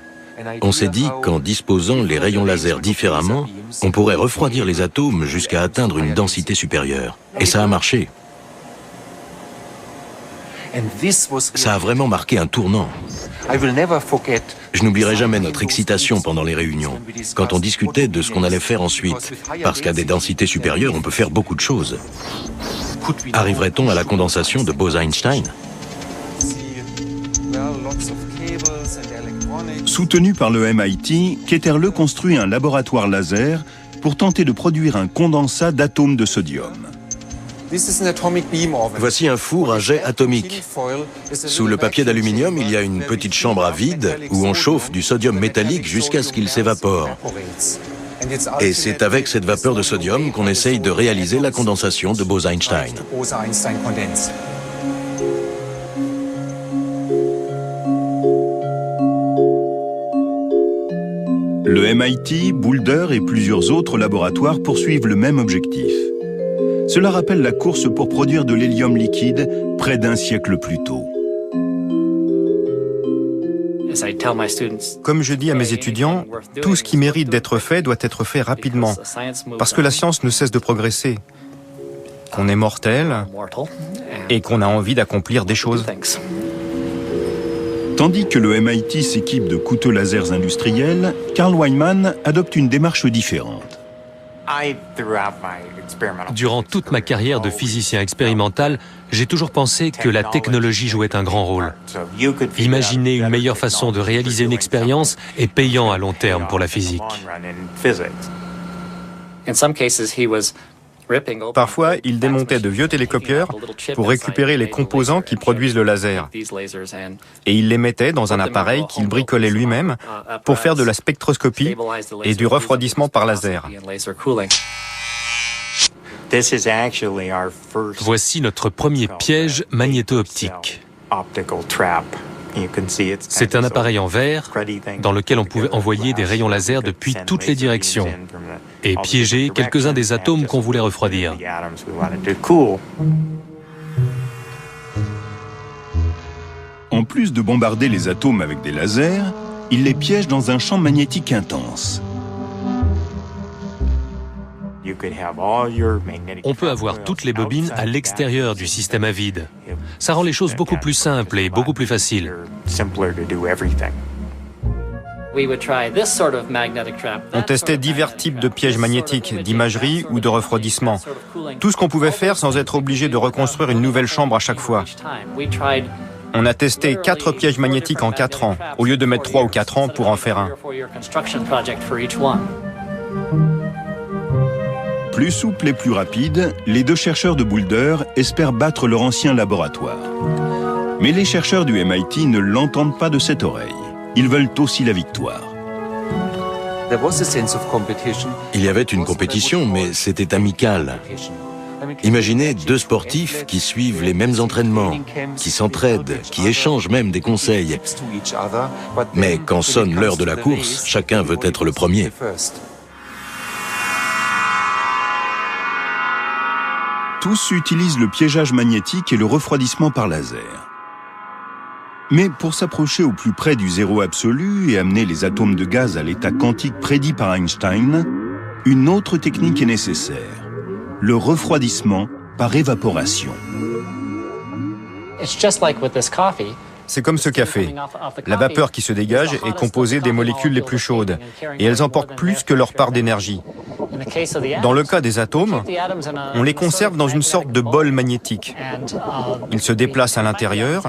Speaker 9: on s'est dit qu'en disposant les rayons laser différemment, on pourrait refroidir les atomes jusqu'à atteindre une densité supérieure. Et ça a marché. Ça a vraiment marqué un tournant. Je n'oublierai jamais notre excitation pendant les réunions, quand on discutait de ce qu'on allait faire ensuite, parce qu'à des densités supérieures, on peut faire beaucoup de choses. Arriverait-on à la condensation de Bose-Einstein ?
Speaker 1: Soutenu par le MIT, Ketterle construit un laboratoire laser pour tenter de produire un condensat d'atomes de sodium.
Speaker 9: Voici un four à jet atomique. Sous le papier d'aluminium, il y a une petite chambre à vide où on chauffe du sodium métallique jusqu'à ce qu'il s'évapore. Et c'est avec cette vapeur de sodium qu'on essaye de réaliser la condensation de Bose-Einstein.
Speaker 1: Le MIT, Boulder et plusieurs autres laboratoires poursuivent le même objectif. Cela rappelle la course pour produire de l'hélium liquide près d'un siècle plus tôt.
Speaker 12: Comme je dis à mes étudiants, tout ce qui mérite d'être fait doit être fait rapidement, parce que la science ne cesse de progresser, qu'on est mortel et qu'on a envie d'accomplir des choses.
Speaker 1: Tandis que le MIT s'équipe de coûteux lasers industriels, Carl Wieman adopte une démarche différente.
Speaker 4: Durant toute ma carrière de physicien expérimental, j'ai toujours pensé que la technologie jouait un grand rôle. Imaginer une meilleure façon de réaliser une expérience est payant à long terme pour la physique.
Speaker 12: Parfois, il démontait de vieux télécopieurs pour récupérer les composants qui produisent le laser. Et il les mettait dans un appareil qu'il bricolait lui-même pour faire de la spectroscopie et du refroidissement par laser.
Speaker 4: Voici notre premier piège magnéto-optique. C'est un appareil en verre dans lequel on pouvait envoyer des rayons laser depuis toutes les directions et piéger quelques-uns des atomes qu'on voulait refroidir.
Speaker 1: En plus de bombarder les atomes avec des lasers, il les piège dans un champ magnétique intense.
Speaker 4: On peut avoir toutes les bobines à l'extérieur du système à vide. Ça rend les choses beaucoup plus simples et beaucoup plus faciles.
Speaker 12: On testait divers types de pièges magnétiques, d'imagerie ou de refroidissement. Tout ce qu'on pouvait faire sans être obligé de reconstruire une nouvelle chambre à chaque fois. On a testé 4 pièges magnétiques en 4 ans, au lieu de mettre 3 ou 4 ans pour en faire un.
Speaker 1: Plus souple et plus rapide, les deux chercheurs de Boulder espèrent battre leur ancien laboratoire. Mais les chercheurs du MIT ne l'entendent pas de cette oreille. Ils veulent aussi la victoire.
Speaker 9: Il y avait une compétition, mais c'était amical. Imaginez 2 sportifs qui suivent les mêmes entraînements, qui s'entraident, qui échangent même des conseils. Mais quand sonne l'heure de la course, chacun veut être le premier.
Speaker 1: Tous utilisent le piégeage magnétique et le refroidissement par laser. Mais pour s'approcher au plus près du zéro absolu et amener les atomes de gaz à l'état quantique prédit par Einstein, une autre technique est nécessaire, le refroidissement par évaporation.
Speaker 12: C'est comme ce café. La vapeur qui se dégage est composée des molécules les plus chaudes, et elles emportent plus que leur part d'énergie. Dans le cas des atomes, on les conserve dans une sorte de bol magnétique. Ils se déplacent à l'intérieur,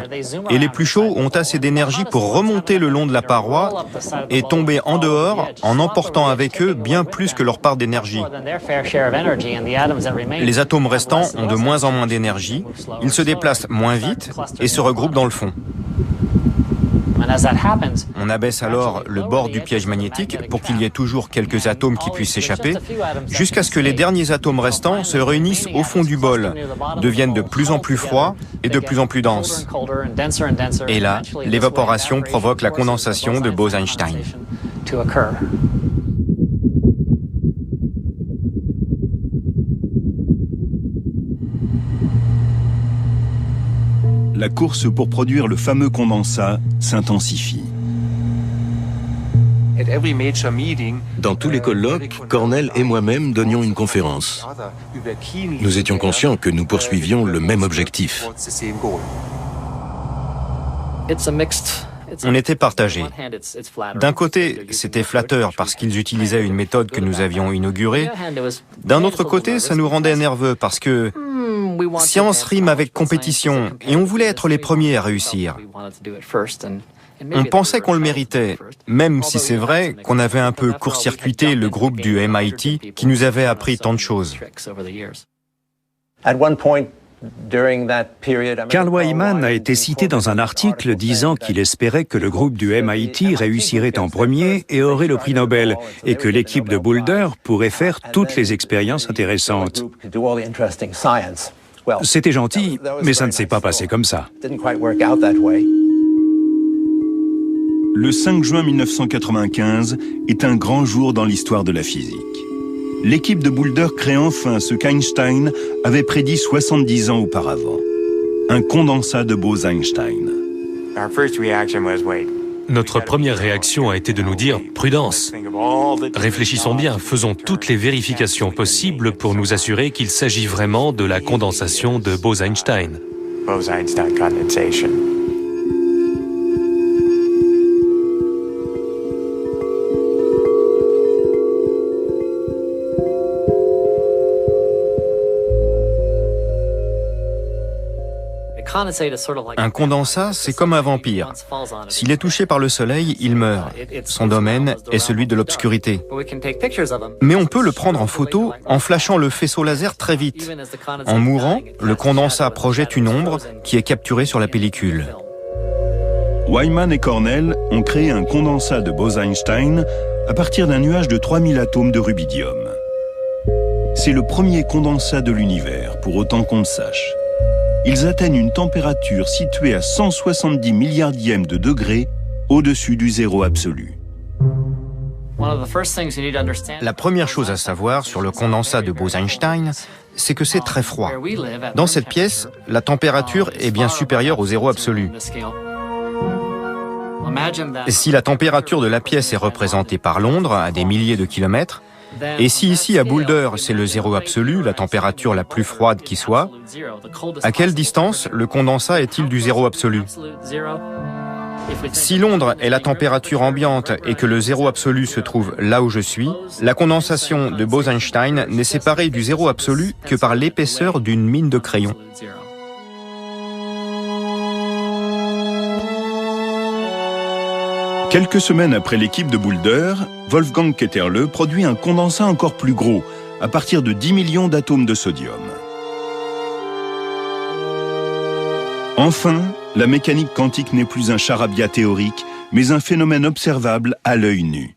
Speaker 12: et les plus chauds ont assez d'énergie pour remonter le long de la paroi et tomber en dehors en emportant avec eux bien plus que leur part d'énergie. Les atomes restants ont de moins en moins d'énergie, ils se déplacent moins vite et se regroupent dans le fond. On abaisse alors le bord du piège magnétique pour qu'il y ait toujours quelques atomes qui puissent s'échapper, jusqu'à ce que les derniers atomes restants se réunissent au fond du bol, deviennent de plus en plus froids et de plus en plus denses. Et là, l'évaporation provoque la condensation de Bose-Einstein.
Speaker 1: La course pour produire le fameux condensat s'intensifie.
Speaker 9: Dans tous les colloques, Cornell et moi-même donnions une conférence. Nous étions conscients que nous poursuivions le même objectif.
Speaker 12: On était partagés. D'un côté, c'était flatteur parce qu'ils utilisaient une méthode que nous avions inaugurée. D'un autre côté, ça nous rendait nerveux parce que science rime avec compétition et on voulait être les premiers à réussir. On pensait qu'on le méritait, même si c'est vrai qu'on avait un peu court-circuité le groupe du MIT qui nous avait appris tant de choses.
Speaker 3: Carl Wieman a été cité dans un article disant qu'il espérait que le groupe du MIT réussirait en premier et aurait le prix Nobel, et que l'équipe de Boulder pourrait faire toutes les expériences intéressantes. C'était gentil, mais ça ne s'est pas passé comme ça.
Speaker 1: Le 5 juin 1995 est un grand jour dans l'histoire de la physique. L'équipe de Boulder crée enfin ce qu'Einstein avait prédit 70 ans auparavant. Un condensat de Bose-Einstein.
Speaker 4: Notre première réaction a été de nous dire « Prudence ». Réfléchissons bien, faisons toutes les vérifications possibles pour nous assurer qu'il s'agit vraiment de la condensation de Bose-Einstein.
Speaker 12: Un condensat, c'est comme un vampire. S'il est touché par le soleil, il meurt. Son domaine est celui de l'obscurité. Mais on peut le prendre en photo en flashant le faisceau laser très vite. En mourant, le condensat projette une ombre qui est capturée sur la pellicule.
Speaker 1: Wyman et Cornell ont créé un condensat de Bose-Einstein à partir d'un nuage de 3000 atomes de rubidium. C'est le premier condensat de l'univers, pour autant qu'on le sache. Ils atteignent une température située à 170 milliardièmes de degrés au-dessus du zéro absolu.
Speaker 12: La première chose à savoir sur le condensat de Bose-Einstein, c'est que c'est très froid. Dans cette pièce, la température est bien supérieure au zéro absolu. Si la température de la pièce est représentée par Londres, à des milliers de kilomètres, et si ici à Boulder c'est le zéro absolu, la température la plus froide qui soit, à quelle distance le condensat est-il du zéro absolu? Si Londres est la température ambiante et que le zéro absolu se trouve là où je suis, la condensation de Bose-Einstein n'est séparée du zéro absolu que par l'épaisseur d'une mine de crayon.
Speaker 1: Quelques semaines après l'équipe de Boulder, Wolfgang Ketterle produit un condensat encore plus gros, à partir de 10 millions d'atomes de sodium. Enfin, la mécanique quantique n'est plus un charabia théorique, mais un phénomène observable à l'œil nu.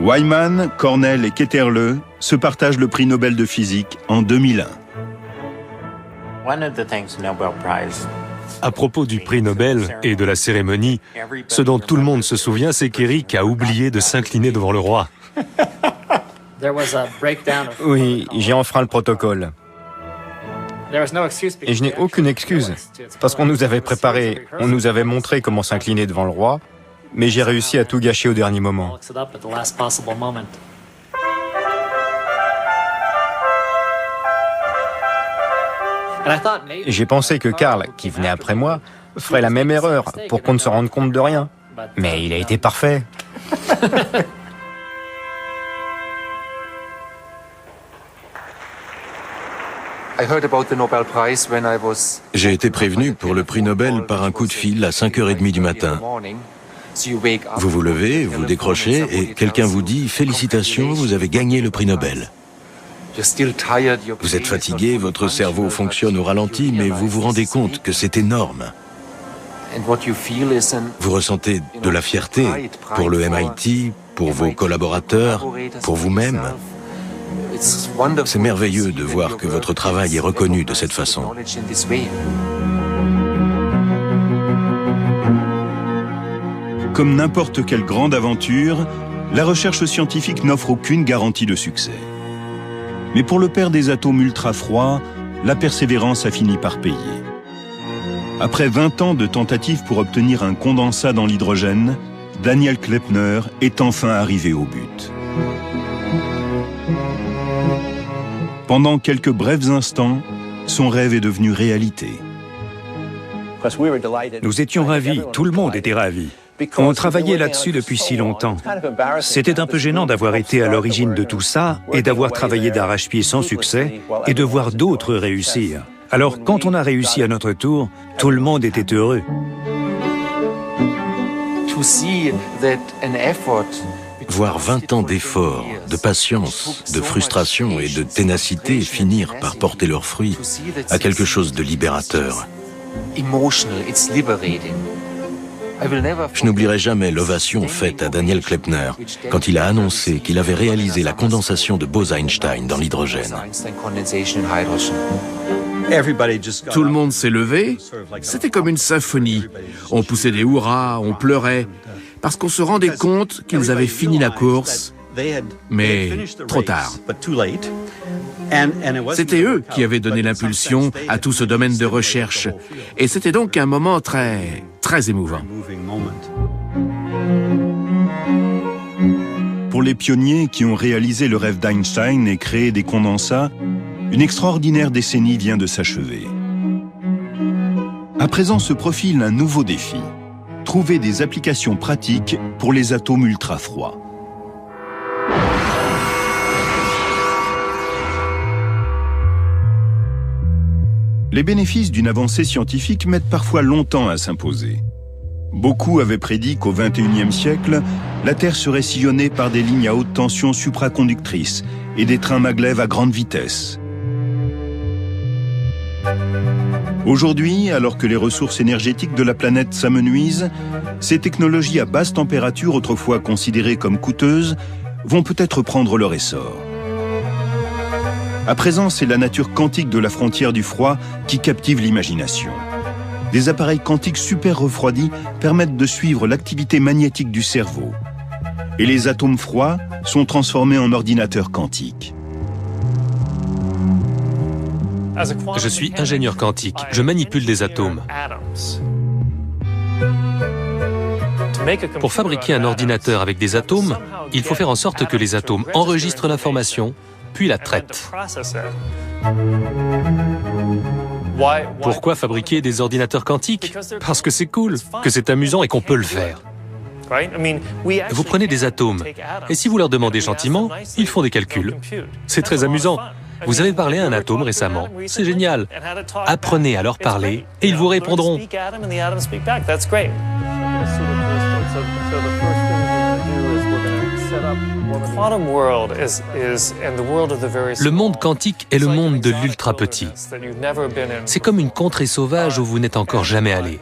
Speaker 1: Wyman, Cornell et Ketterle se partagent le prix Nobel de physique en 2001.
Speaker 4: À propos du prix Nobel et de la cérémonie, ce dont tout le monde se souvient, c'est qu'Eric a oublié de s'incliner devant le roi.
Speaker 12: Oui, j'ai enfreint le protocole. Et je n'ai aucune excuse, parce qu'on nous avait préparé, on nous avait montré comment s'incliner devant le roi, mais j'ai réussi à tout gâcher au dernier moment. J'ai pensé que Karl, qui venait après moi, ferait la même erreur pour qu'on ne se rende compte de rien. Mais il a été parfait.
Speaker 9: J'ai été prévenu pour le prix Nobel par un coup de fil à 5h30 du matin. Vous vous levez, vous décrochez et quelqu'un vous dit « Félicitations, vous avez gagné le prix Nobel ». Vous êtes fatigué, votre cerveau fonctionne au ralenti, mais vous vous rendez compte que c'est énorme. Vous ressentez de la fierté pour le MIT, pour vos collaborateurs, pour vous-même. C'est merveilleux de voir que votre travail est reconnu de cette façon.
Speaker 1: Comme n'importe quelle grande aventure, la recherche scientifique n'offre aucune garantie de succès. Mais pour le père des atomes ultra-froids, la persévérance a fini par payer. Après 20 ans de tentatives pour obtenir un condensat dans l'hydrogène, Daniel Kleppner est enfin arrivé au but. Pendant quelques brefs instants, son rêve est devenu réalité.
Speaker 3: Nous étions ravis, tout le monde était ravi. On travaillait là-dessus depuis si longtemps. C'était un peu gênant d'avoir été à l'origine de tout ça et d'avoir travaillé d'arrache-pied sans succès et de voir d'autres réussir. Alors, quand on a réussi à notre tour, tout le monde était heureux.
Speaker 9: Voir 20 ans d'efforts, de patience, de frustration et de ténacité finir par porter leurs fruits à quelque chose de libérateur. Je n'oublierai jamais l'ovation faite à Daniel Kleppner quand il a annoncé qu'il avait réalisé la condensation de Bose-Einstein dans l'hydrogène.
Speaker 6: Tout le monde s'est levé, c'était comme une symphonie. On poussait des hurrahs, on pleurait, parce qu'on se rendait compte qu'ils avaient fini la course, mais trop tard. C'était eux qui avaient donné l'impulsion à tout ce domaine de recherche, et c'était donc un moment très émouvant.
Speaker 1: Pour les pionniers qui ont réalisé le rêve d'Einstein et créé des condensats, une extraordinaire décennie vient de s'achever. À présent se profile un nouveau défi. Trouver des applications pratiques pour les atomes ultra-froids. Les bénéfices d'une avancée scientifique mettent parfois longtemps à s'imposer. Beaucoup avaient prédit qu'au XXIe siècle, la Terre serait sillonnée par des lignes à haute tension supraconductrices et des trains maglev à grande vitesse. Aujourd'hui, alors que les ressources énergétiques de la planète s'amenuisent, ces technologies à basse température, autrefois considérées comme coûteuses, vont peut-être prendre leur essor. À présent, c'est la nature quantique de la frontière du froid qui captive l'imagination. Des appareils quantiques super refroidis permettent de suivre l'activité magnétique du cerveau. Et les atomes froids sont transformés en ordinateurs quantiques.
Speaker 4: Je suis ingénieur quantique, je manipule des atomes. Pour fabriquer un ordinateur avec des atomes, il faut faire en sorte que les atomes enregistrent l'information, puis la traitent. Pourquoi fabriquer des ordinateurs quantiques? Parce que c'est cool, que c'est amusant et qu'on peut le faire. Vous prenez des atomes, et si vous leur demandez gentiment, ils font des calculs. C'est très amusant. Vous avez parlé à un atome récemment, c'est génial. Apprenez à leur parler, et ils vous répondront. Le monde quantique est le monde de l'ultra petit. C'est comme une contrée sauvage où vous n'êtes encore jamais allé.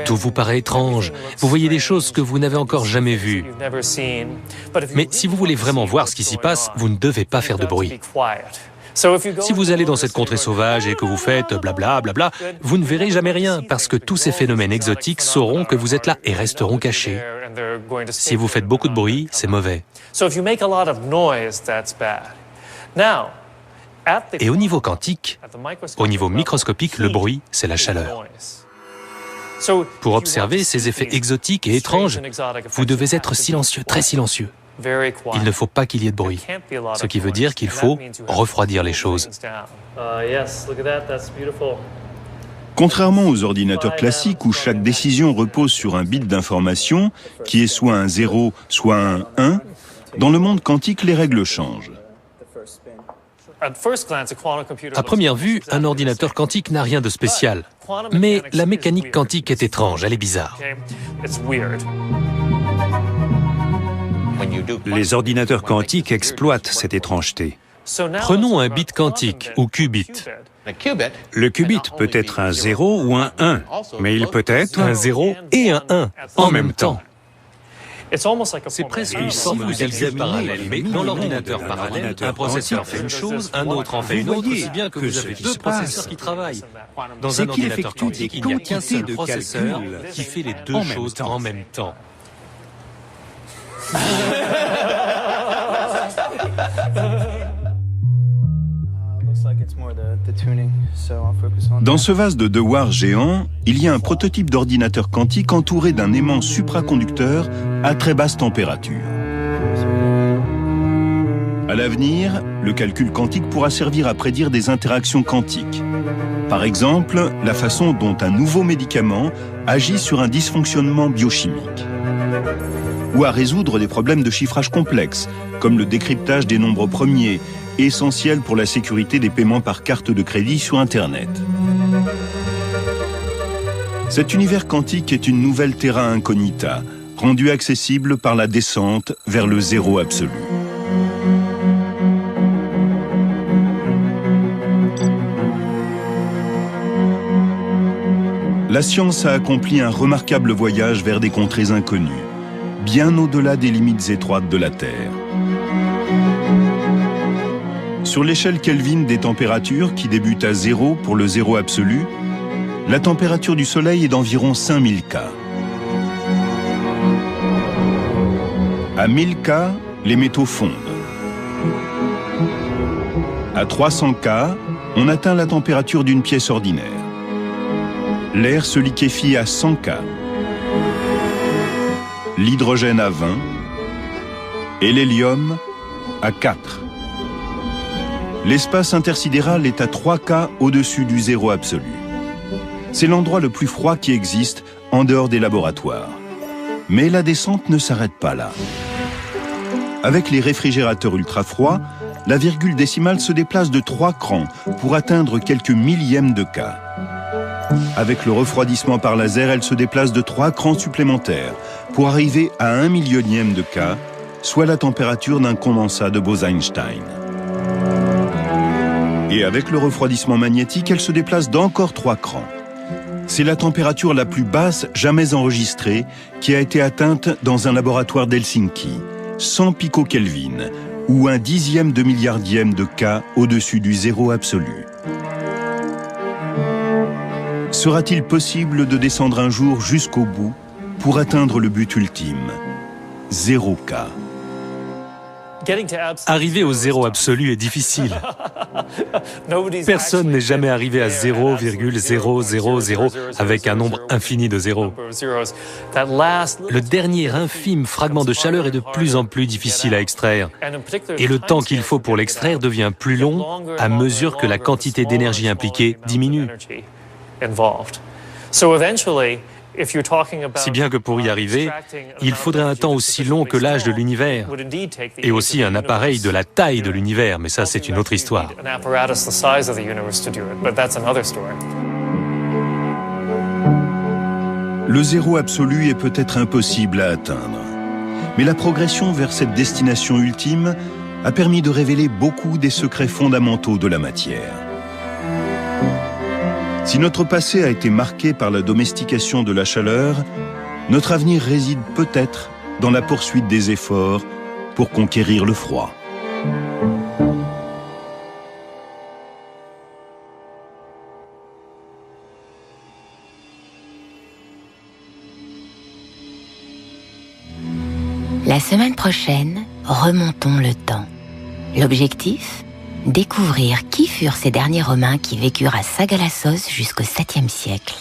Speaker 4: Tout vous paraît étrange. Vous voyez des choses que vous n'avez encore jamais vues. Mais si vous voulez vraiment voir ce qui s'y passe, vous ne devez pas faire de bruit. Si vous allez dans cette contrée sauvage et que vous faites blabla, blabla, vous ne verrez jamais rien parce que tous ces phénomènes exotiques sauront que vous êtes là et resteront cachés. Si vous faites beaucoup de bruit, c'est mauvais. Et au niveau quantique, au niveau microscopique, le bruit, c'est la chaleur. Pour observer ces effets exotiques et étranges, vous devez être silencieux, très silencieux. Il ne faut pas qu'il y ait de bruit, ce qui veut dire qu'il faut refroidir les choses.
Speaker 1: Contrairement aux ordinateurs classiques où chaque décision repose sur un bit d'information, qui est soit un 0, soit un 1, dans le monde quantique, les règles changent.
Speaker 4: À première vue, un ordinateur quantique n'a rien de spécial. Mais la mécanique quantique est étrange, elle est bizarre.
Speaker 3: Les ordinateurs quantiques exploitent cette étrangeté.
Speaker 4: Prenons un bit quantique, ou qubit.
Speaker 3: Le qubit peut être un 0 ou un 1, mais il peut être
Speaker 4: un 0 et un 1 en même temps. C'est presque une forme de calcul parallèle, mais dans l'ordinateur parallèle, un processeur fait une chose, un autre en fait une autre, aussi bien que vous avez deux processeurs qui travaillent. Dans un ordinateur quantique, il n'y a qu'un seul processeur qui fait les deux choses en même temps.
Speaker 1: Dans ce vase de Dewar géant, il y a un prototype d'ordinateur quantique entouré d'un aimant supraconducteur à très basse température. À l'avenir, le calcul quantique pourra servir à prédire des interactions quantiques. Par exemple, la façon dont un nouveau médicament agit sur un dysfonctionnement biochimique. Ou à résoudre des problèmes de chiffrage complexes, comme le décryptage des nombres premiers, essentiel pour la sécurité des paiements par carte de crédit sur Internet. Cet univers quantique est une nouvelle terra incognita, rendue accessible par la descente vers le zéro absolu. La science a accompli un remarquable voyage vers des contrées inconnues, bien au-delà des limites étroites de la Terre. Sur l'échelle Kelvin des températures, qui débute à 0 pour le zéro absolu, la température du Soleil est d'environ 5000 K. À 1000 K, les métaux fondent. À 300 K, on atteint la température d'une pièce ordinaire. L'air se liquéfie à 100 K. L'hydrogène à 20 et l'hélium à 4. L'espace intersidéral est à 3 K au-dessus du zéro absolu. C'est l'endroit le plus froid qui existe en dehors des laboratoires. Mais la descente ne s'arrête pas là. Avec les réfrigérateurs ultra-froids, la virgule décimale se déplace de 3 crans pour atteindre quelques millièmes de K. Avec le refroidissement par laser, elle se déplace de 3 crans supplémentaires pour arriver à 1 millionième de K, soit la température d'un condensat de Bose-Einstein. Et avec le refroidissement magnétique, elle se déplace d'encore 3 crans. C'est la température la plus basse jamais enregistrée qui a été atteinte dans un laboratoire d'Helsinki, 100 picokelvin, ou 1/10 de milliardième de K au-dessus du zéro absolu. Sera-t-il possible de descendre un jour jusqu'au bout pour atteindre le but ultime, 0 K?
Speaker 4: Arriver au zéro absolu est difficile. Personne n'est jamais arrivé à 0,000 avec un nombre infini de zéros. Le dernier infime fragment de chaleur est de plus en plus difficile à extraire. Et le temps qu'il faut pour l'extraire devient plus long à mesure que la quantité d'énergie impliquée diminue. Si bien que pour y arriver, il faudrait un temps aussi long que l'âge de l'univers, et aussi un appareil de la taille de l'univers, mais ça c'est une autre histoire.
Speaker 1: Le zéro absolu est peut-être impossible à atteindre, mais la progression vers cette destination ultime a permis de révéler beaucoup des secrets fondamentaux de la matière. Si notre passé a été marqué par la domestication de la chaleur, notre avenir réside peut-être dans la poursuite des efforts pour conquérir le froid.
Speaker 13: La semaine prochaine, remontons le temps. L'objectif ? Découvrir qui furent ces derniers Romains qui vécurent à Sagalassos jusqu'au 7e siècle.